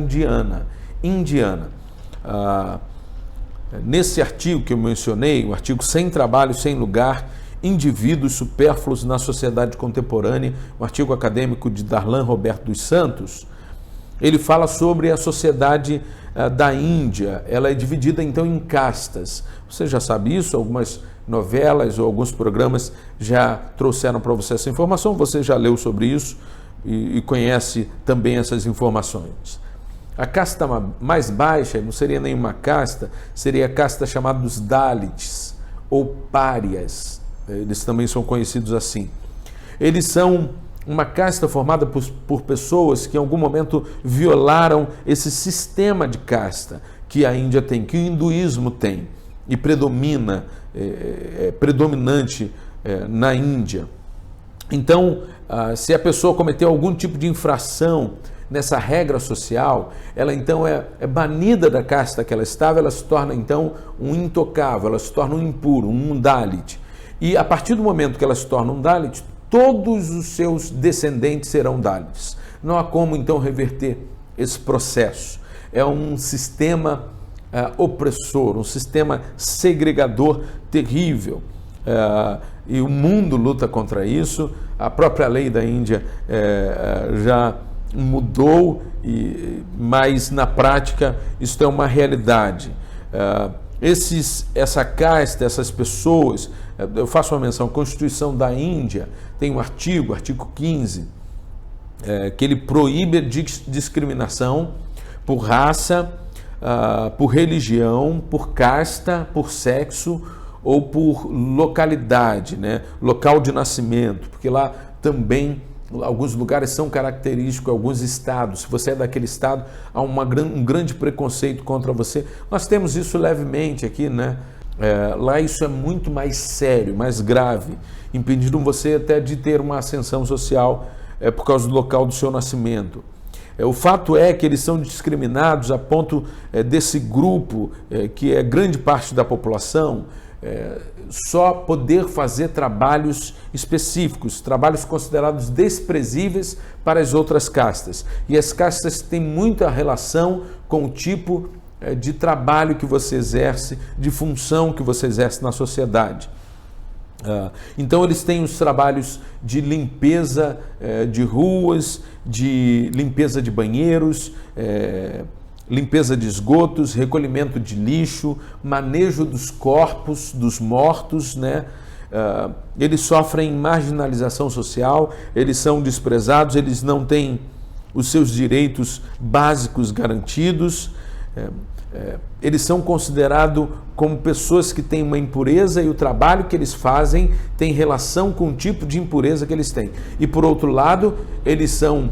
indiana. Nesse artigo que eu mencionei, o artigo Sem Trabalho, Sem Lugar, Indivíduos Supérfluos na Sociedade Contemporânea, um artigo acadêmico de Darlan Roberto dos Santos, ele fala sobre a sociedade da Índia. Ela é dividida então em castas. Você já sabe isso, algumas novelas ou alguns programas já trouxeram para você essa informação, você já leu sobre isso e conhece também essas informações. A casta mais baixa, não seria nenhuma casta, seria a casta chamada dos Dalits, ou párias. Eles também são conhecidos assim. Eles são uma casta formada por pessoas que em algum momento violaram esse sistema de casta que a Índia tem, que o hinduísmo tem, e predominante na Índia. Então, se a pessoa cometeu algum tipo de infração nessa regra social, ela então é banida da casta que ela estava, ela se torna então um intocável, ela se torna um impuro, um Dalit. E a partir do momento que ela se torna um Dalit, todos os seus descendentes serão Dalits. Não há como então reverter esse processo. É um sistema opressor, um sistema segregador terrível. E o mundo luta contra isso. A própria lei da Índia já mudou, mas na prática isso é uma realidade. Essa casta, essas pessoas, eu faço uma menção, a Constituição da Índia tem um artigo 15, que ele proíbe a discriminação por raça, por religião, por casta, por sexo ou por localidade, né? Local de nascimento, porque lá também alguns lugares são característicos, alguns estados. Se você é daquele estado, há um grande preconceito contra você. Nós temos isso levemente aqui, né? Lá isso é muito mais sério, mais grave, impedindo você até de ter uma ascensão social por causa do local do seu nascimento. O fato é que eles são discriminados a ponto desse grupo, que é grande parte da população, só poder fazer trabalhos específicos, trabalhos considerados desprezíveis para as outras castas. E as castas têm muita relação com o tipo de trabalho que você exerce, de função que você exerce na sociedade. Então eles têm os trabalhos de limpeza de ruas, de limpeza de banheiros, limpeza de esgotos, recolhimento de lixo, manejo dos corpos dos mortos, né? Eles sofrem marginalização social, eles são desprezados, eles não têm os seus direitos básicos garantidos, eles são considerados como pessoas que têm uma impureza e o trabalho que eles fazem tem relação com o tipo de impureza que eles têm. E por outro lado, eles são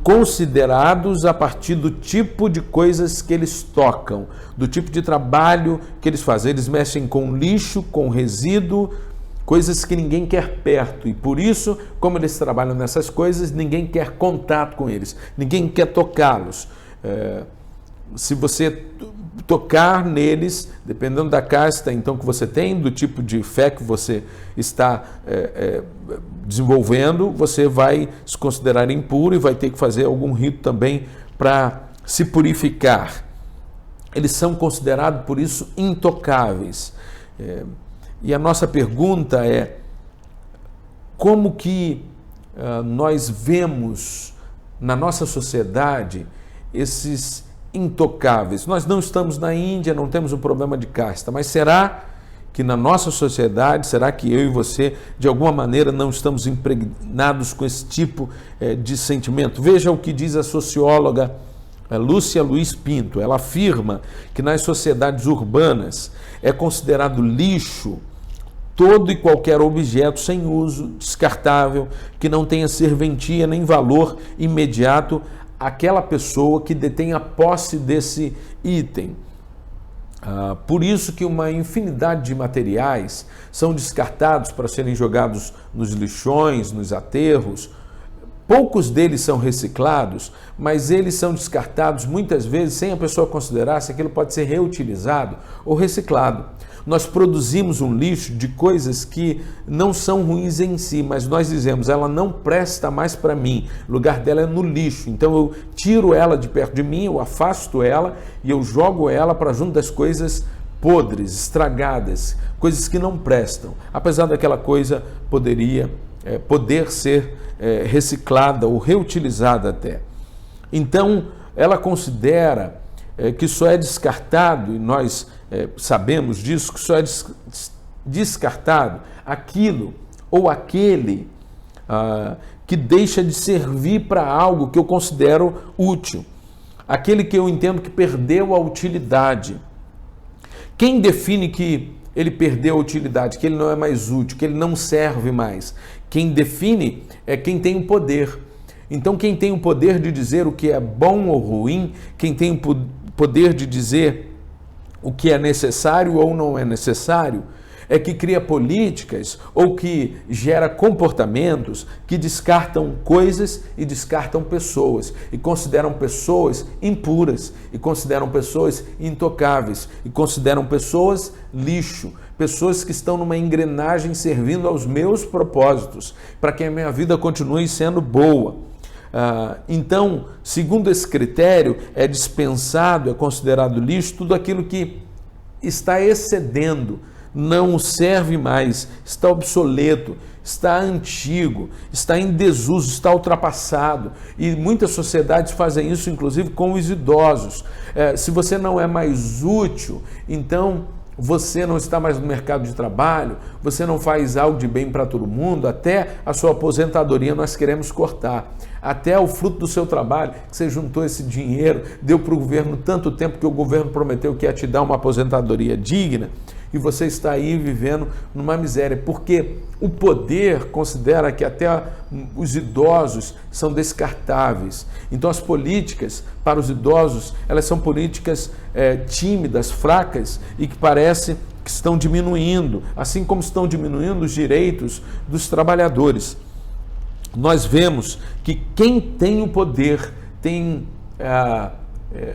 considerados a partir do tipo de coisas que eles tocam, do tipo de trabalho que eles fazem. Eles mexem com lixo, com resíduo, coisas que ninguém quer perto. E por isso, como eles trabalham nessas coisas, ninguém quer contato com eles, ninguém quer tocá-los. Se você tocar neles, dependendo da casta então que você tem, do tipo de fé que você está desenvolvendo, você vai se considerar impuro e vai ter que fazer algum rito também para se purificar. Eles são considerados, por isso, intocáveis. E a nossa pergunta é: como que nós vemos na nossa sociedade esses intocáveis? Nós não estamos na Índia, não temos um problema de casta, mas será que na nossa sociedade, será que eu e você, de alguma maneira, não estamos impregnados com esse tipo de sentimento? Veja o que diz a socióloga Lúcia Luiz Pinto. Ela afirma que nas sociedades urbanas é considerado lixo todo e qualquer objeto sem uso, descartável, que não tenha serventia nem valor imediato àquela pessoa que detém a posse desse item. Por isso que uma infinidade de materiais são descartados para serem jogados nos lixões, nos aterros. Poucos deles são reciclados, mas eles são descartados muitas vezes sem a pessoa considerar se aquilo pode ser reutilizado ou reciclado. Nós produzimos um lixo de coisas que não são ruins em si, mas nós dizemos, ela não presta mais para mim, o lugar dela é no lixo. Então eu tiro ela de perto de mim, eu afasto ela e eu jogo ela para junto das coisas podres, estragadas, coisas que não prestam, apesar daquela coisa poder ser reciclada ou reutilizada até. Então ela considera que só é descartado, e nós sabemos disso, que só é descartado aquilo ou aquele que deixa de servir para algo que eu considero útil, aquele que eu entendo que perdeu a utilidade. Quem define que ele perdeu a utilidade, que ele não é mais útil, que ele não serve mais? Quem define é quem tem o poder. Então quem tem o poder de dizer o que é bom ou ruim, quem tem o poder de dizer o que é necessário ou não é necessário, é que cria políticas ou que gera comportamentos que descartam coisas e descartam pessoas, e consideram pessoas impuras, e consideram pessoas intocáveis, e consideram pessoas lixo, pessoas que estão numa engrenagem servindo aos meus propósitos, para que a minha vida continue sendo boa. Então, segundo esse critério, é dispensado, é considerado lixo tudo aquilo que está excedendo, não serve mais, está obsoleto, está antigo, está em desuso, está ultrapassado. E muitas sociedades fazem isso, inclusive, com os idosos. Se você não é mais útil, então você não está mais no mercado de trabalho, você não faz algo de bem para todo mundo, até a sua aposentadoria nós queremos cortar. Até o fruto do seu trabalho, que você juntou esse dinheiro, deu para o governo tanto tempo que o governo prometeu que ia te dar uma aposentadoria digna, e você está aí vivendo numa miséria, porque o poder considera que até os idosos são descartáveis. Então as políticas para os idosos, elas são políticas tímidas, fracas e que parece que estão diminuindo, assim como estão diminuindo os direitos dos trabalhadores. Nós vemos que quem tem o poder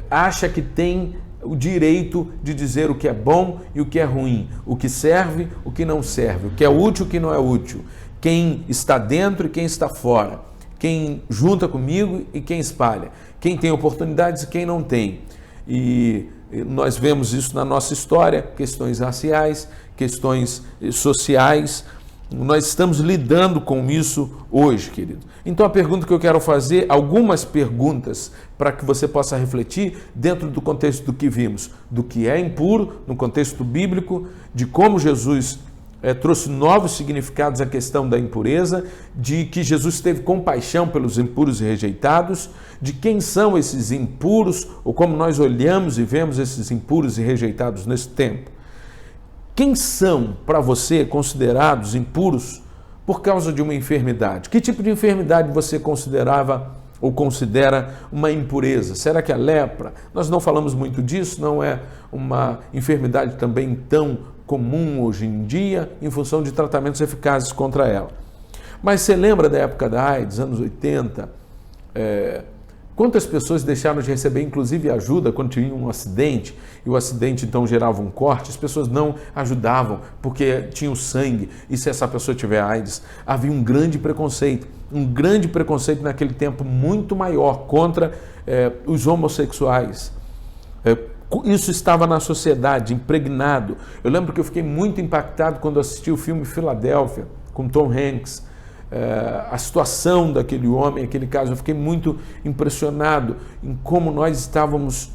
acha que tem o direito de dizer o que é bom e o que é ruim, o que serve, o que não serve, o que é útil e o que não é útil, quem está dentro e quem está fora, quem junta comigo e quem espalha, quem tem oportunidades e quem não tem. E nós vemos isso na nossa história, questões raciais, questões sociais. Nós estamos lidando com isso hoje, querido. Então a pergunta que eu quero fazer, algumas perguntas para que você possa refletir dentro do contexto do que vimos, do que é impuro, no contexto bíblico, de como Jesus trouxe novos significados à questão da impureza, de que Jesus teve compaixão pelos impuros e rejeitados, de quem são esses impuros, ou como nós olhamos e vemos esses impuros e rejeitados nesse tempo. Quem são para você considerados impuros por causa de uma enfermidade? Que tipo de enfermidade você considerava ou considera uma impureza? Será que a lepra? Nós não falamos muito disso, não é uma enfermidade também tão comum hoje em dia, em função de tratamentos eficazes contra ela. Mas você lembra da época da AIDS, anos 80? Quantas pessoas deixaram de receber, inclusive, ajuda quando tinha um acidente, e o acidente então gerava um corte? As pessoas não ajudavam porque tinham sangue, e se essa pessoa tiver AIDS, havia um grande preconceito naquele tempo muito maior contra os homossexuais. Isso estava na sociedade, impregnado. Eu lembro que eu fiquei muito impactado quando assisti o filme Filadélfia, com Tom Hanks. A situação daquele homem, aquele caso, eu fiquei muito impressionado em como nós estávamos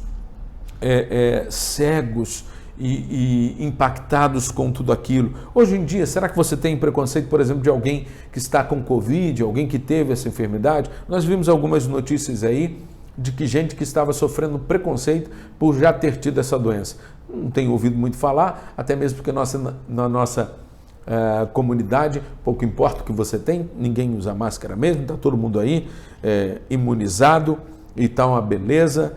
cegos e impactados com tudo aquilo. Hoje em dia, será que você tem preconceito, por exemplo, de alguém que está com Covid, alguém que teve essa enfermidade? Nós vimos algumas notícias aí de que gente que estava sofrendo preconceito por já ter tido essa doença. Não tenho ouvido muito falar, até mesmo porque na nossa comunidade, pouco importa o que você tem, ninguém usa máscara mesmo, está todo mundo aí imunizado e está uma beleza,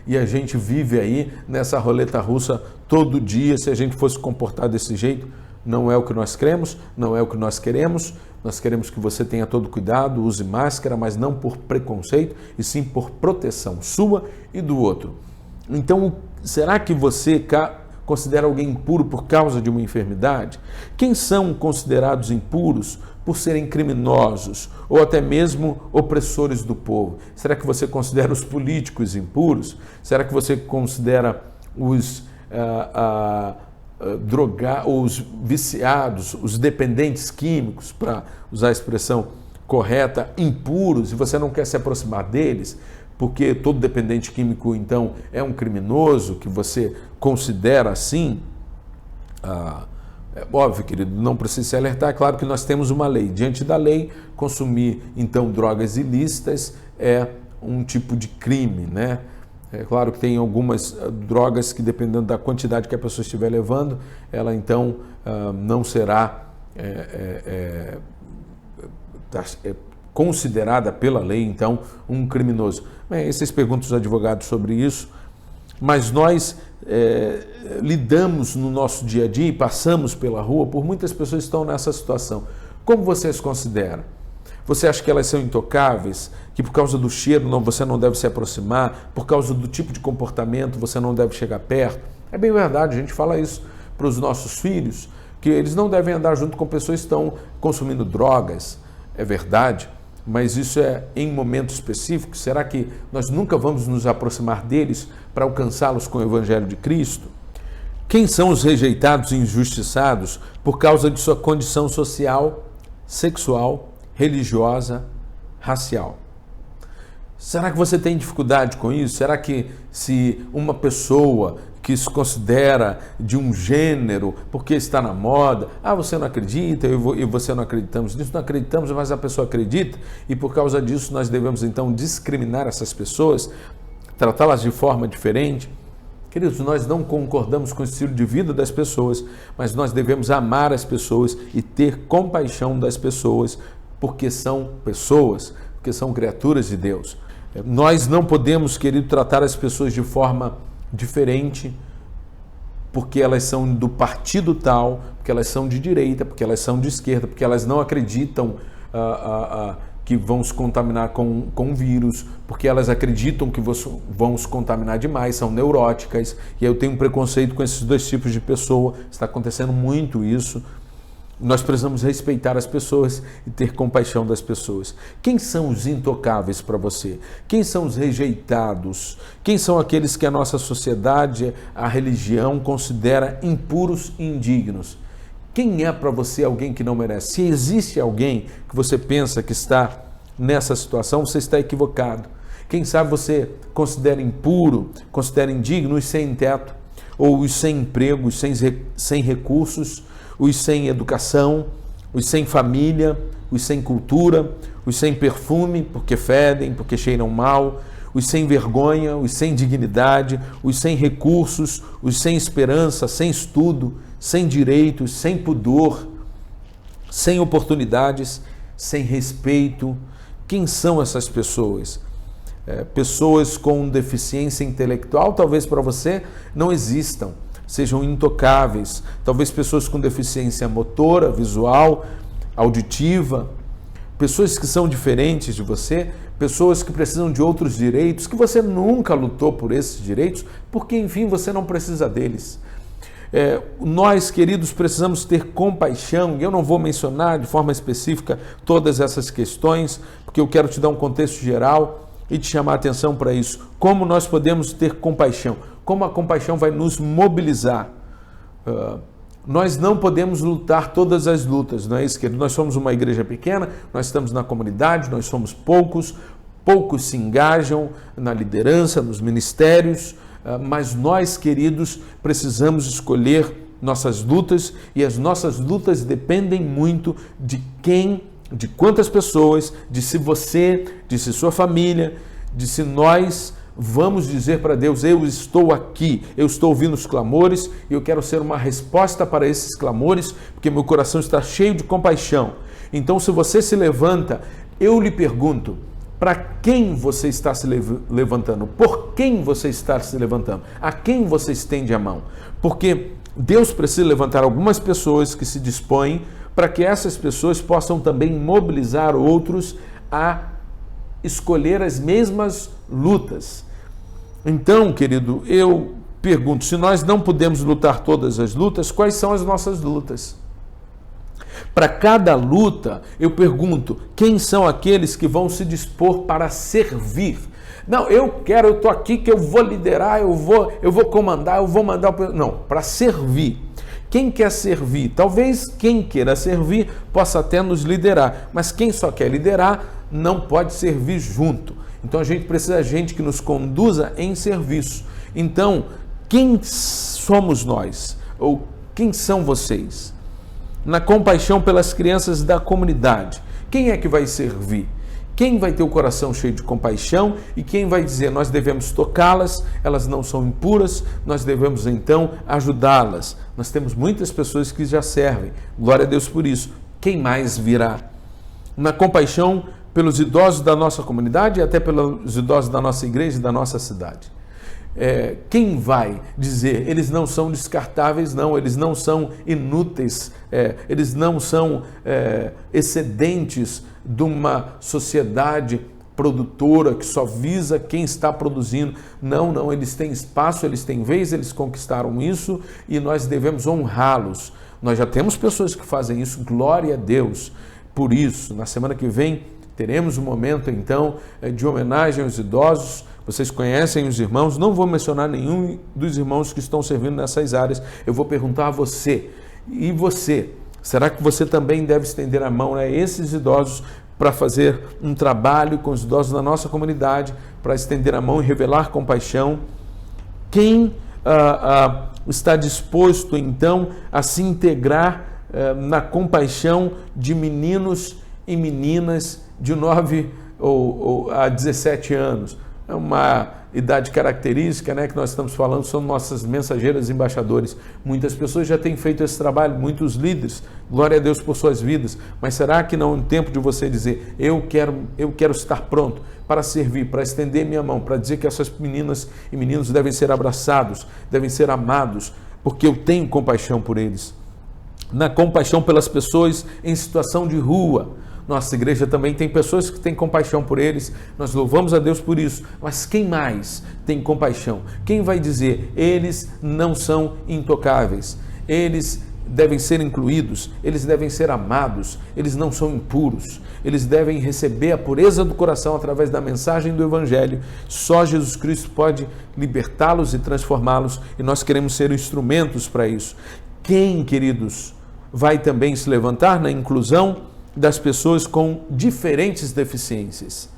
e a gente vive aí nessa roleta russa todo dia. Se a gente fosse comportar desse jeito, não é o que nós cremos, não é o que nós queremos. Nós queremos que você tenha todo cuidado, use máscara, mas não por preconceito, e sim por proteção sua e do outro. Então, será que você considera alguém impuro por causa de uma enfermidade? Quem são considerados impuros por serem criminosos ou até mesmo opressores do povo? Será que você considera os políticos impuros? Será que você considera os os viciados, os dependentes químicos, para usar a expressão correta, impuros, e você não quer se aproximar deles? Porque todo dependente químico, então, é um criminoso, que você considera assim? Óbvio, querido, não precisa se alertar. É claro que nós temos uma lei. Diante da lei, consumir, então, drogas ilícitas é um tipo de crime, né? É claro que tem algumas drogas que, dependendo da quantidade que a pessoa estiver levando, ela, então, não será considerada pela lei, então, um criminoso. Bem, vocês perguntam aos advogados sobre isso, mas nós lidamos no nosso dia a dia e passamos pela rua por muitas pessoas que estão nessa situação. Como você as considera? Você acha que elas são intocáveis? Que por causa do cheiro você não deve se aproximar? Por causa do tipo de comportamento você não deve chegar perto? É bem verdade, a gente fala isso para os nossos filhos, que eles não devem andar junto com pessoas que estão consumindo drogas. É verdade, mas isso é em momentos específicos. Será que nós nunca vamos nos aproximar deles para alcançá-los com o Evangelho de Cristo? Quem são os rejeitados e injustiçados por causa de sua condição social, sexual, religiosa, racial? Será que você tem dificuldade com isso? Será que se uma pessoa que se considera de um gênero, porque está na moda. Ah, você não acredita, e você não acreditamos nisso. Não acreditamos, mas a pessoa acredita, e por causa disso nós devemos então discriminar essas pessoas, tratá-las de forma diferente. Queridos, nós não concordamos com o estilo de vida das pessoas, mas nós devemos amar as pessoas e ter compaixão das pessoas, porque são pessoas, porque são criaturas de Deus. Nós não podemos, querido, tratar as pessoas de forma diferente, porque elas são do partido tal, porque elas são de direita, porque elas são de esquerda, porque elas não acreditam que vão se contaminar com o vírus, porque elas acreditam que vão se contaminar demais, são neuróticas, e eu tenho um preconceito com esses dois tipos de pessoa. Está acontecendo muito isso. Nós precisamos respeitar as pessoas e ter compaixão das pessoas. Quem são os intocáveis para você? Quem são os rejeitados? Quem são aqueles que a nossa sociedade, a religião, considera impuros e indignos? Quem é para você alguém que não merece? Se existe alguém que você pensa que está nessa situação, você está equivocado. Quem sabe você considera impuro, considera indigno os sem teto, ou os sem emprego, os sem recursos, os sem educação, os sem família, os sem cultura, os sem perfume, porque fedem, porque cheiram mal, os sem vergonha, os sem dignidade, os sem recursos, os sem esperança, sem estudo, sem direitos, sem pudor, sem oportunidades, sem respeito. Quem são essas pessoas? Pessoas com deficiência intelectual, talvez para você não existam, sejam intocáveis. Talvez pessoas com deficiência motora, visual, auditiva, pessoas que são diferentes de você, pessoas que precisam de outros direitos, que você nunca lutou por esses direitos, porque, enfim, você não precisa deles. Nós, queridos, precisamos ter compaixão, e eu não vou mencionar de forma específica todas essas questões, porque eu quero te dar um contexto geral e te chamar a atenção para isso. Como nós podemos ter compaixão? Como a compaixão vai nos mobilizar? Nós não podemos lutar todas as lutas, não é isso, querido? Nós somos uma igreja pequena, nós estamos na comunidade, nós somos poucos se engajam na liderança, nos ministérios, mas nós, queridos, precisamos escolher nossas lutas, e as nossas lutas dependem muito de quantas pessoas, de se você, de se sua família, de se nós vamos dizer para Deus: eu estou aqui, eu estou ouvindo os clamores e eu quero ser uma resposta para esses clamores, porque meu coração está cheio de compaixão. Então, se você se levanta, eu lhe pergunto: para quem você está se levantando? Por quem você está se levantando? A quem você estende a mão? Porque Deus precisa levantar algumas pessoas que se dispõem para que essas pessoas possam também mobilizar outros a escolher as mesmas lutas. Então, querido, eu pergunto: se nós não podemos lutar todas as lutas, quais são as nossas lutas? Para cada luta, eu pergunto: quem são aqueles que vão se dispor para servir? Não, eu estou aqui que eu vou liderar, eu vou comandar, eu vou mandar... Não, para servir. Quem quer servir? Talvez quem queira servir possa até nos liderar, mas quem só quer liderar não pode servir junto. Então a gente precisa de gente que nos conduza em serviço. Então, quem somos nós? Ou quem são vocês? Na compaixão pelas crianças da comunidade, quem é que vai servir? Quem vai ter o coração cheio de compaixão e quem vai dizer: nós devemos tocá-las, elas não são impuras, nós devemos então ajudá-las. Nós temos muitas pessoas que já servem, glória a Deus por isso. Quem mais virá? Na compaixão pelos idosos da nossa comunidade e até pelos idosos da nossa igreja e da nossa cidade. Quem vai dizer: eles não são descartáveis, não, eles não são inúteis, eles não são excedentes de uma sociedade produtora que só visa quem está produzindo. Não, eles têm espaço, eles têm vez, eles conquistaram isso e nós devemos honrá-los. Nós já temos pessoas que fazem isso, glória a Deus por isso. Na semana que vem teremos um momento então de homenagem aos idosos. Vocês conhecem os irmãos, não vou mencionar nenhum dos irmãos que estão servindo nessas áreas. Eu vou perguntar a você: e você? Será que você também deve estender a mão a esses idosos para fazer um trabalho com os idosos da nossa comunidade, para estender a mão e revelar compaixão? Quem está disposto então a se integrar na compaixão de meninos e meninas de 9 a 17 anos? É uma idade característica, né, que nós estamos falando, são nossas mensageiras embaixadores. Muitas pessoas já têm feito esse trabalho, muitos líderes, glória a Deus por suas vidas, mas será que não é um tempo de você dizer, eu quero estar pronto para servir, para estender minha mão, para dizer que essas meninas e meninos devem ser abraçados, devem ser amados, porque eu tenho compaixão por eles. Na compaixão pelas pessoas em situação de rua. Nossa igreja também tem pessoas que têm compaixão por eles, nós louvamos a Deus por isso, mas quem mais tem compaixão? Quem vai dizer, eles não são intocáveis, eles devem ser incluídos, eles devem ser amados, eles não são impuros, eles devem receber a pureza do coração através da mensagem do Evangelho. Só Jesus Cristo pode libertá-los e transformá-los, e nós queremos ser instrumentos para isso. Quem, queridos, vai também se levantar na inclusão das pessoas com diferentes deficiências?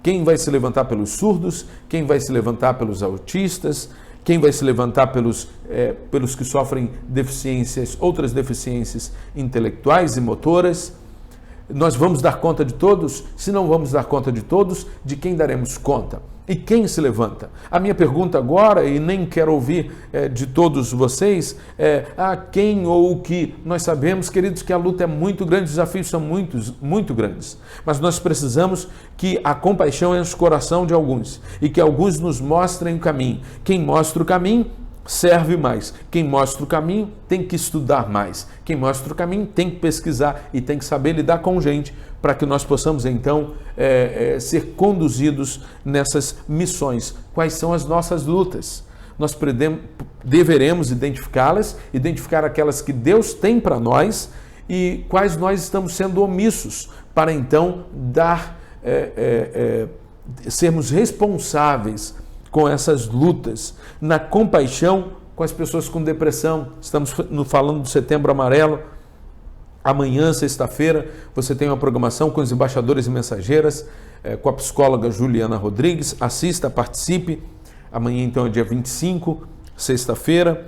Quem vai se levantar pelos surdos? Quem vai se levantar pelos autistas? Quem vai se levantar pelos que sofrem deficiências, outras deficiências intelectuais e motoras? Nós vamos dar conta de todos? Se não vamos dar conta de todos, de quem daremos conta? E quem se levanta? A minha pergunta agora, e nem quero ouvir de todos vocês, quem ou o que. Nós sabemos, queridos, que a luta é muito grande, os desafios são muito grandes. Mas nós precisamos que a compaixão enche o coração de alguns e que alguns nos mostrem o caminho. Quem mostra o caminho serve mais. Quem mostra o caminho tem que estudar mais. Quem mostra o caminho tem que pesquisar e tem que saber lidar com gente, para que nós possamos então ser conduzidos nessas missões. Quais são as nossas lutas? Nós deveremos identificá-las, identificar aquelas que Deus tem para nós e quais nós estamos sendo omissos, para então sermos responsáveis com essas lutas, na compaixão com as pessoas com depressão. Estamos falando do Setembro Amarelo. Amanhã, sexta-feira, você tem uma programação com os embaixadores e mensageiras, com a psicóloga Juliana Rodrigues. Assista, participe. Amanhã, então, é dia 25, sexta-feira.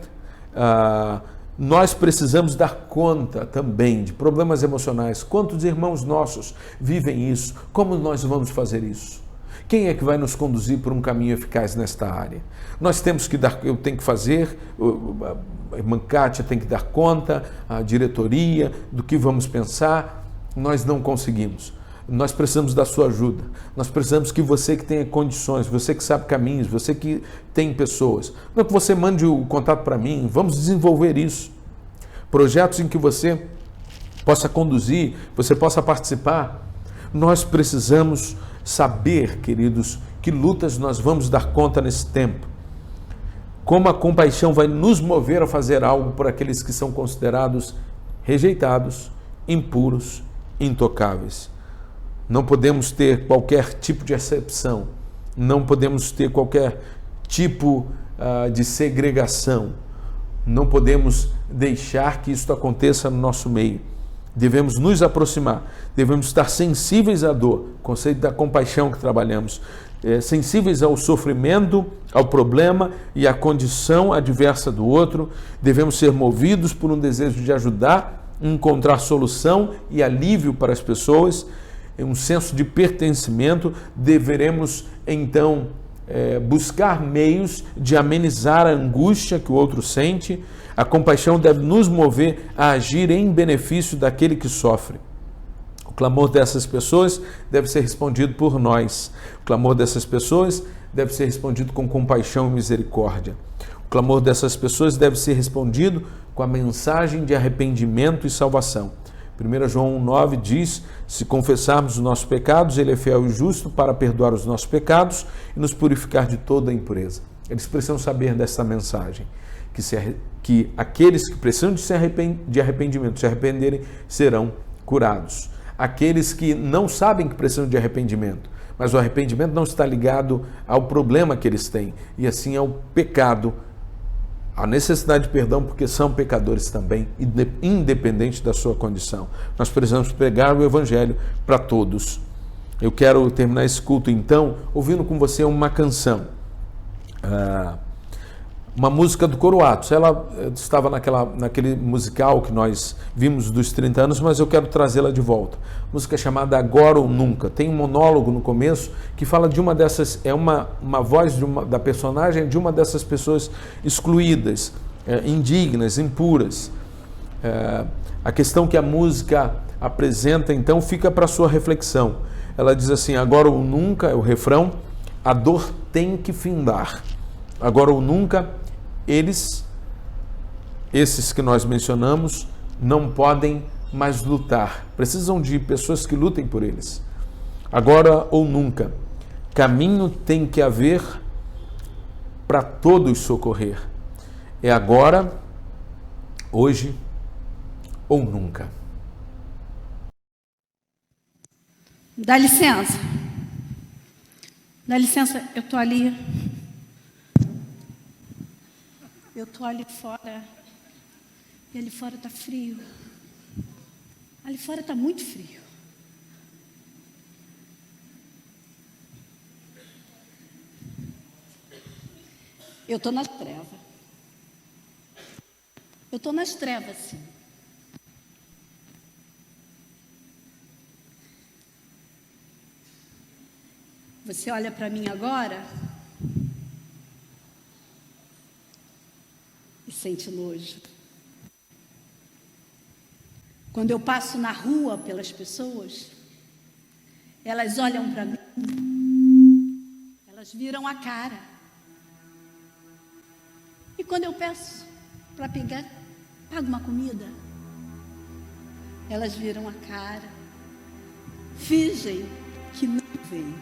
Nós precisamos dar conta também de problemas emocionais. Quantos irmãos nossos vivem isso? Como nós vamos fazer isso? Quem é que vai nos conduzir por um caminho eficaz nesta área? Nós temos que dar, eu tenho que fazer, a irmã Kátia tem que dar conta, a diretoria, do que vamos pensar. Nós não conseguimos. Nós precisamos da sua ajuda. Nós precisamos que você que tenha condições, você que sabe caminhos, você que tem pessoas, não é que você mande o contato para mim, vamos desenvolver isso. Projetos em que você possa conduzir, você possa participar. Nós precisamos saber, queridos, que lutas nós vamos dar conta nesse tempo. Como a compaixão vai nos mover a fazer algo por aqueles que são considerados rejeitados, impuros, intocáveis. Não podemos ter qualquer tipo de exceção, não podemos ter qualquer tipo de segregação, não podemos deixar que isso aconteça no nosso meio. Devemos nos aproximar, devemos estar sensíveis à dor, conceito da compaixão que trabalhamos, sensíveis ao sofrimento, ao problema e à condição adversa do outro. Devemos ser movidos por um desejo de ajudar, encontrar solução e alívio para as pessoas, um senso de pertencimento. Deveremos então buscar meios de amenizar a angústia que o outro sente. A compaixão deve nos mover a agir em benefício daquele que sofre. O clamor dessas pessoas deve ser respondido por nós. O clamor dessas pessoas deve ser respondido com compaixão e misericórdia. O clamor dessas pessoas deve ser respondido com a mensagem de arrependimento e salvação. 1 João 1,9 diz: se confessarmos os nossos pecados, Ele é fiel e justo para perdoar os nossos pecados e nos purificar de toda a impureza. Eles precisam saber dessa mensagem, que aqueles que precisam de arrependimento, se arrependerem, serão curados. Aqueles que não sabem que precisam de arrependimento, mas o arrependimento não está ligado ao problema que eles têm, e assim ao pecado, a necessidade de perdão, porque são pecadores também, independente da sua condição. Nós precisamos pregar o Evangelho para todos. Eu quero terminar esse culto, então, ouvindo com você uma canção. uma música do Coro Atos. Ela estava naquele musical que nós vimos dos 30 anos, mas eu quero trazê-la de volta. Música chamada Agora ou Nunca. Tem um monólogo no começo que fala de uma dessas, é uma voz da personagem de uma dessas pessoas excluídas, indignas, impuras. A questão que a música apresenta, então, fica para sua reflexão. Ela diz assim: agora ou nunca, é o refrão, a dor tem que findar. Agora ou nunca, esses que nós mencionamos, não podem mais lutar. Precisam de pessoas que lutem por eles. Agora ou nunca, caminho tem que haver para todos socorrer. É agora, hoje ou nunca.
Dá licença. Dá licença, eu tô ali. Eu tô ali fora. E ali fora tá frio. Ali fora tá muito frio. Eu tô nas trevas. Eu tô nas trevas, sim. Você olha para mim agora e sente nojo. Quando eu passo na rua pelas pessoas, elas olham para mim, elas viram a cara. E quando eu peço para pagar uma comida, elas viram a cara, fingem que não veem.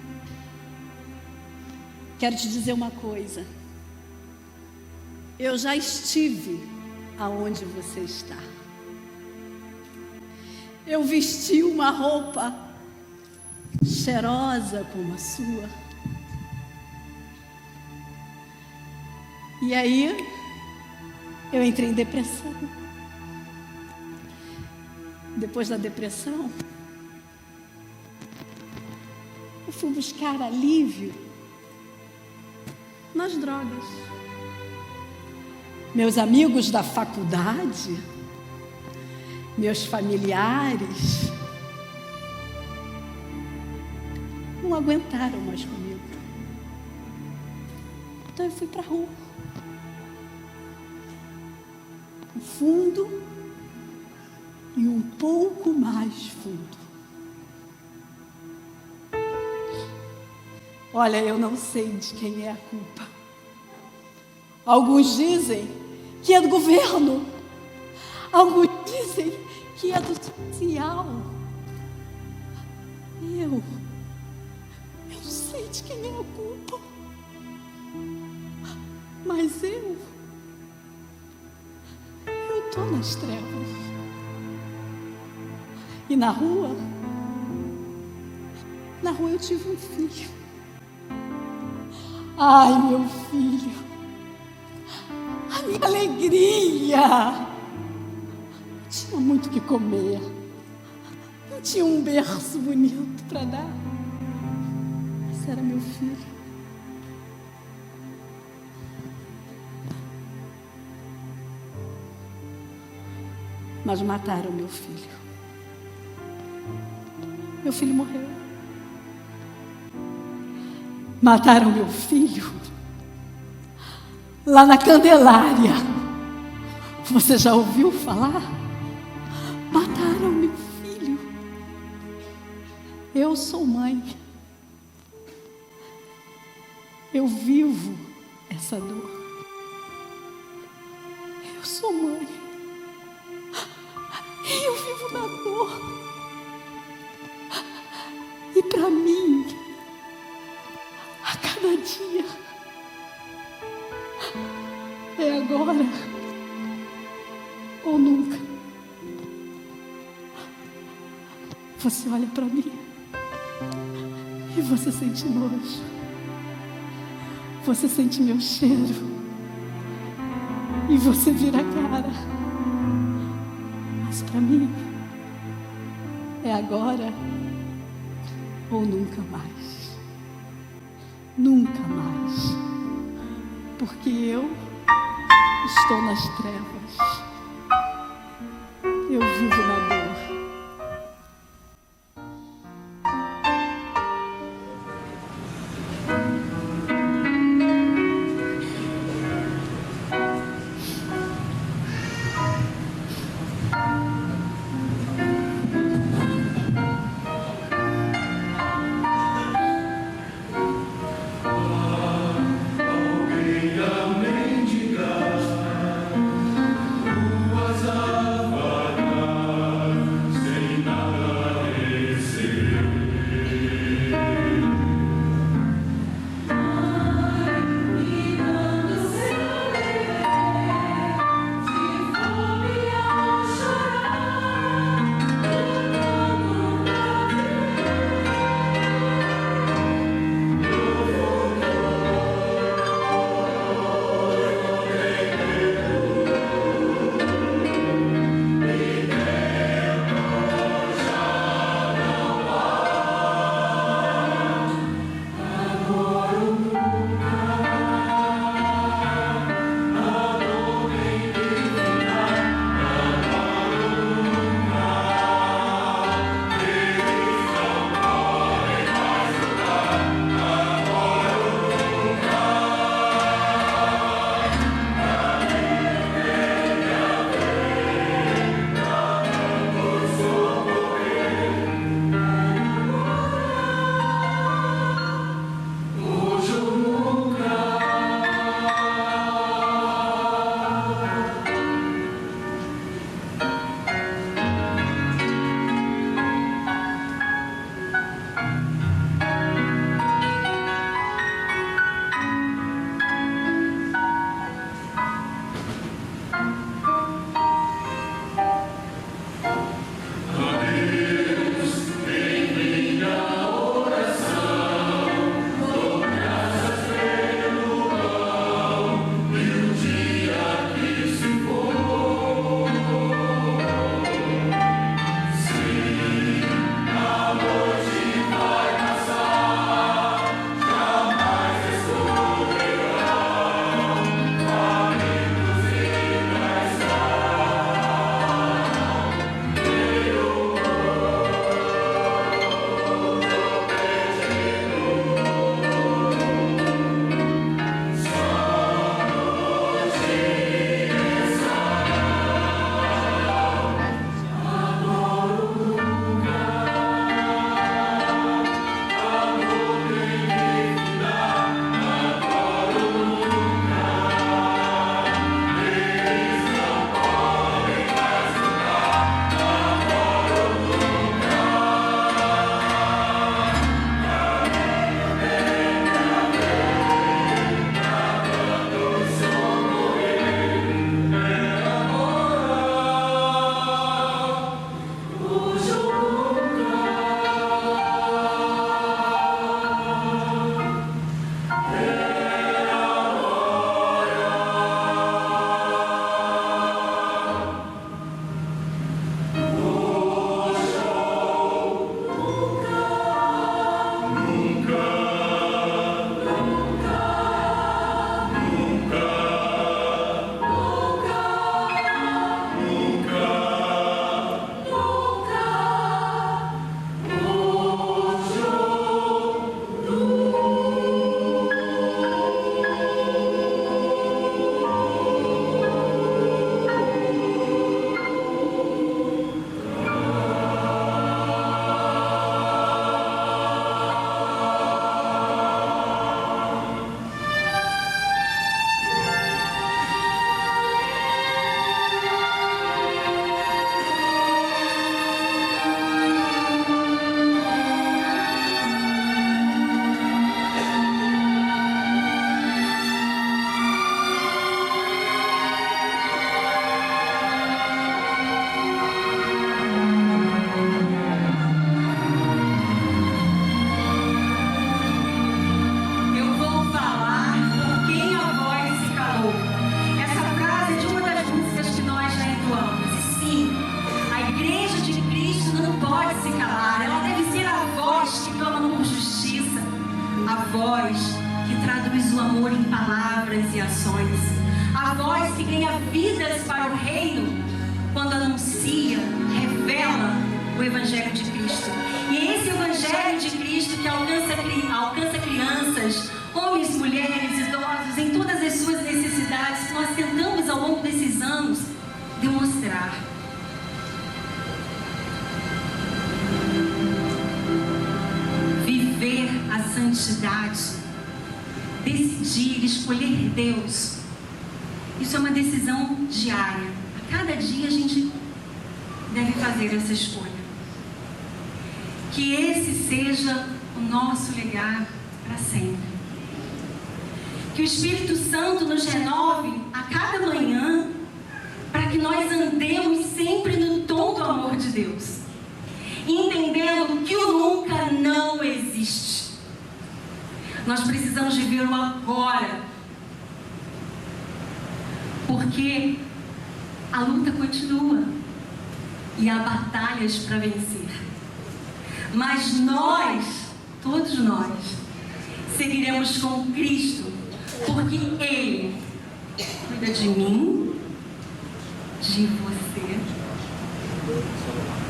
Quero te dizer uma coisa. Eu já estive aonde você está. Eu vesti uma roupa cheirosa como a sua. E aí, eu entrei em depressão. Depois da depressão, eu fui buscar alívio nas drogas. Meus amigos da faculdade, meus familiares, não aguentaram mais comigo. Então eu fui para a rua. O fundo e um pouco mais fundo. Olha, eu não sei de quem é a culpa. Alguns dizem que é do governo. Alguns dizem que é do social. Eu sei de quem é a culpa. Mas eu estou nas trevas. E na rua eu tive um filho. Ai, meu filho, a minha alegria. Tinha muito o que comer. Não tinha um berço bonito para dar. Esse era meu filho. Mas mataram meu filho. Meu filho morreu. Mataram meu filho lá na Candelária. Você já ouviu falar? Mataram meu filho. Eu sou mãe. Eu vivo essa dor. Eu sou mãe. E eu vivo na dor. E para mim, a cada dia, é agora ou nunca. Você olha para mim e você sente nojo. Você sente meu cheiro e você vira a cara. Mas para mim, é agora ou nunca mais. Nunca mais. Porque eu estou nas trevas. Eu vivo na dor.
voz que traduz o amor em palavras e ações, a a voz que ganha vidas para o reino quando anuncia, revela o Evangelho de Cristo. E é esse Evangelho de Cristo que alcança crianças, homens, mulheres, idosos, em todas as suas necessidades, que nós tentamos ao longo desses anos demonstrar. Viver a santidade, decidir, escolher Deus, isso é uma decisão diária. A cada dia a gente deve fazer essa escolha. Que esse seja o nosso legado para sempre. Que o Espírito Santo nos renove a cada manhã, para que nós andemos sempre no tom do amor de Deus, entendendo que o nunca não existe. Nós precisamos viver o agora, porque a luta continua e há batalhas para vencer. Mas nós, todos nós, seguiremos com Cristo, porque Ele cuida de mim, de você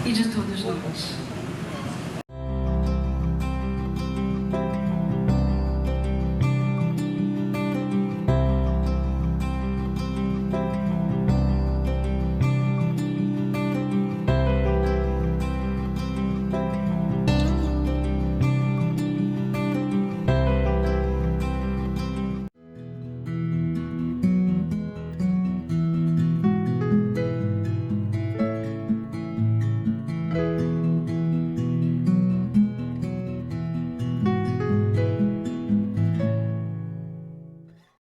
e de todos nós.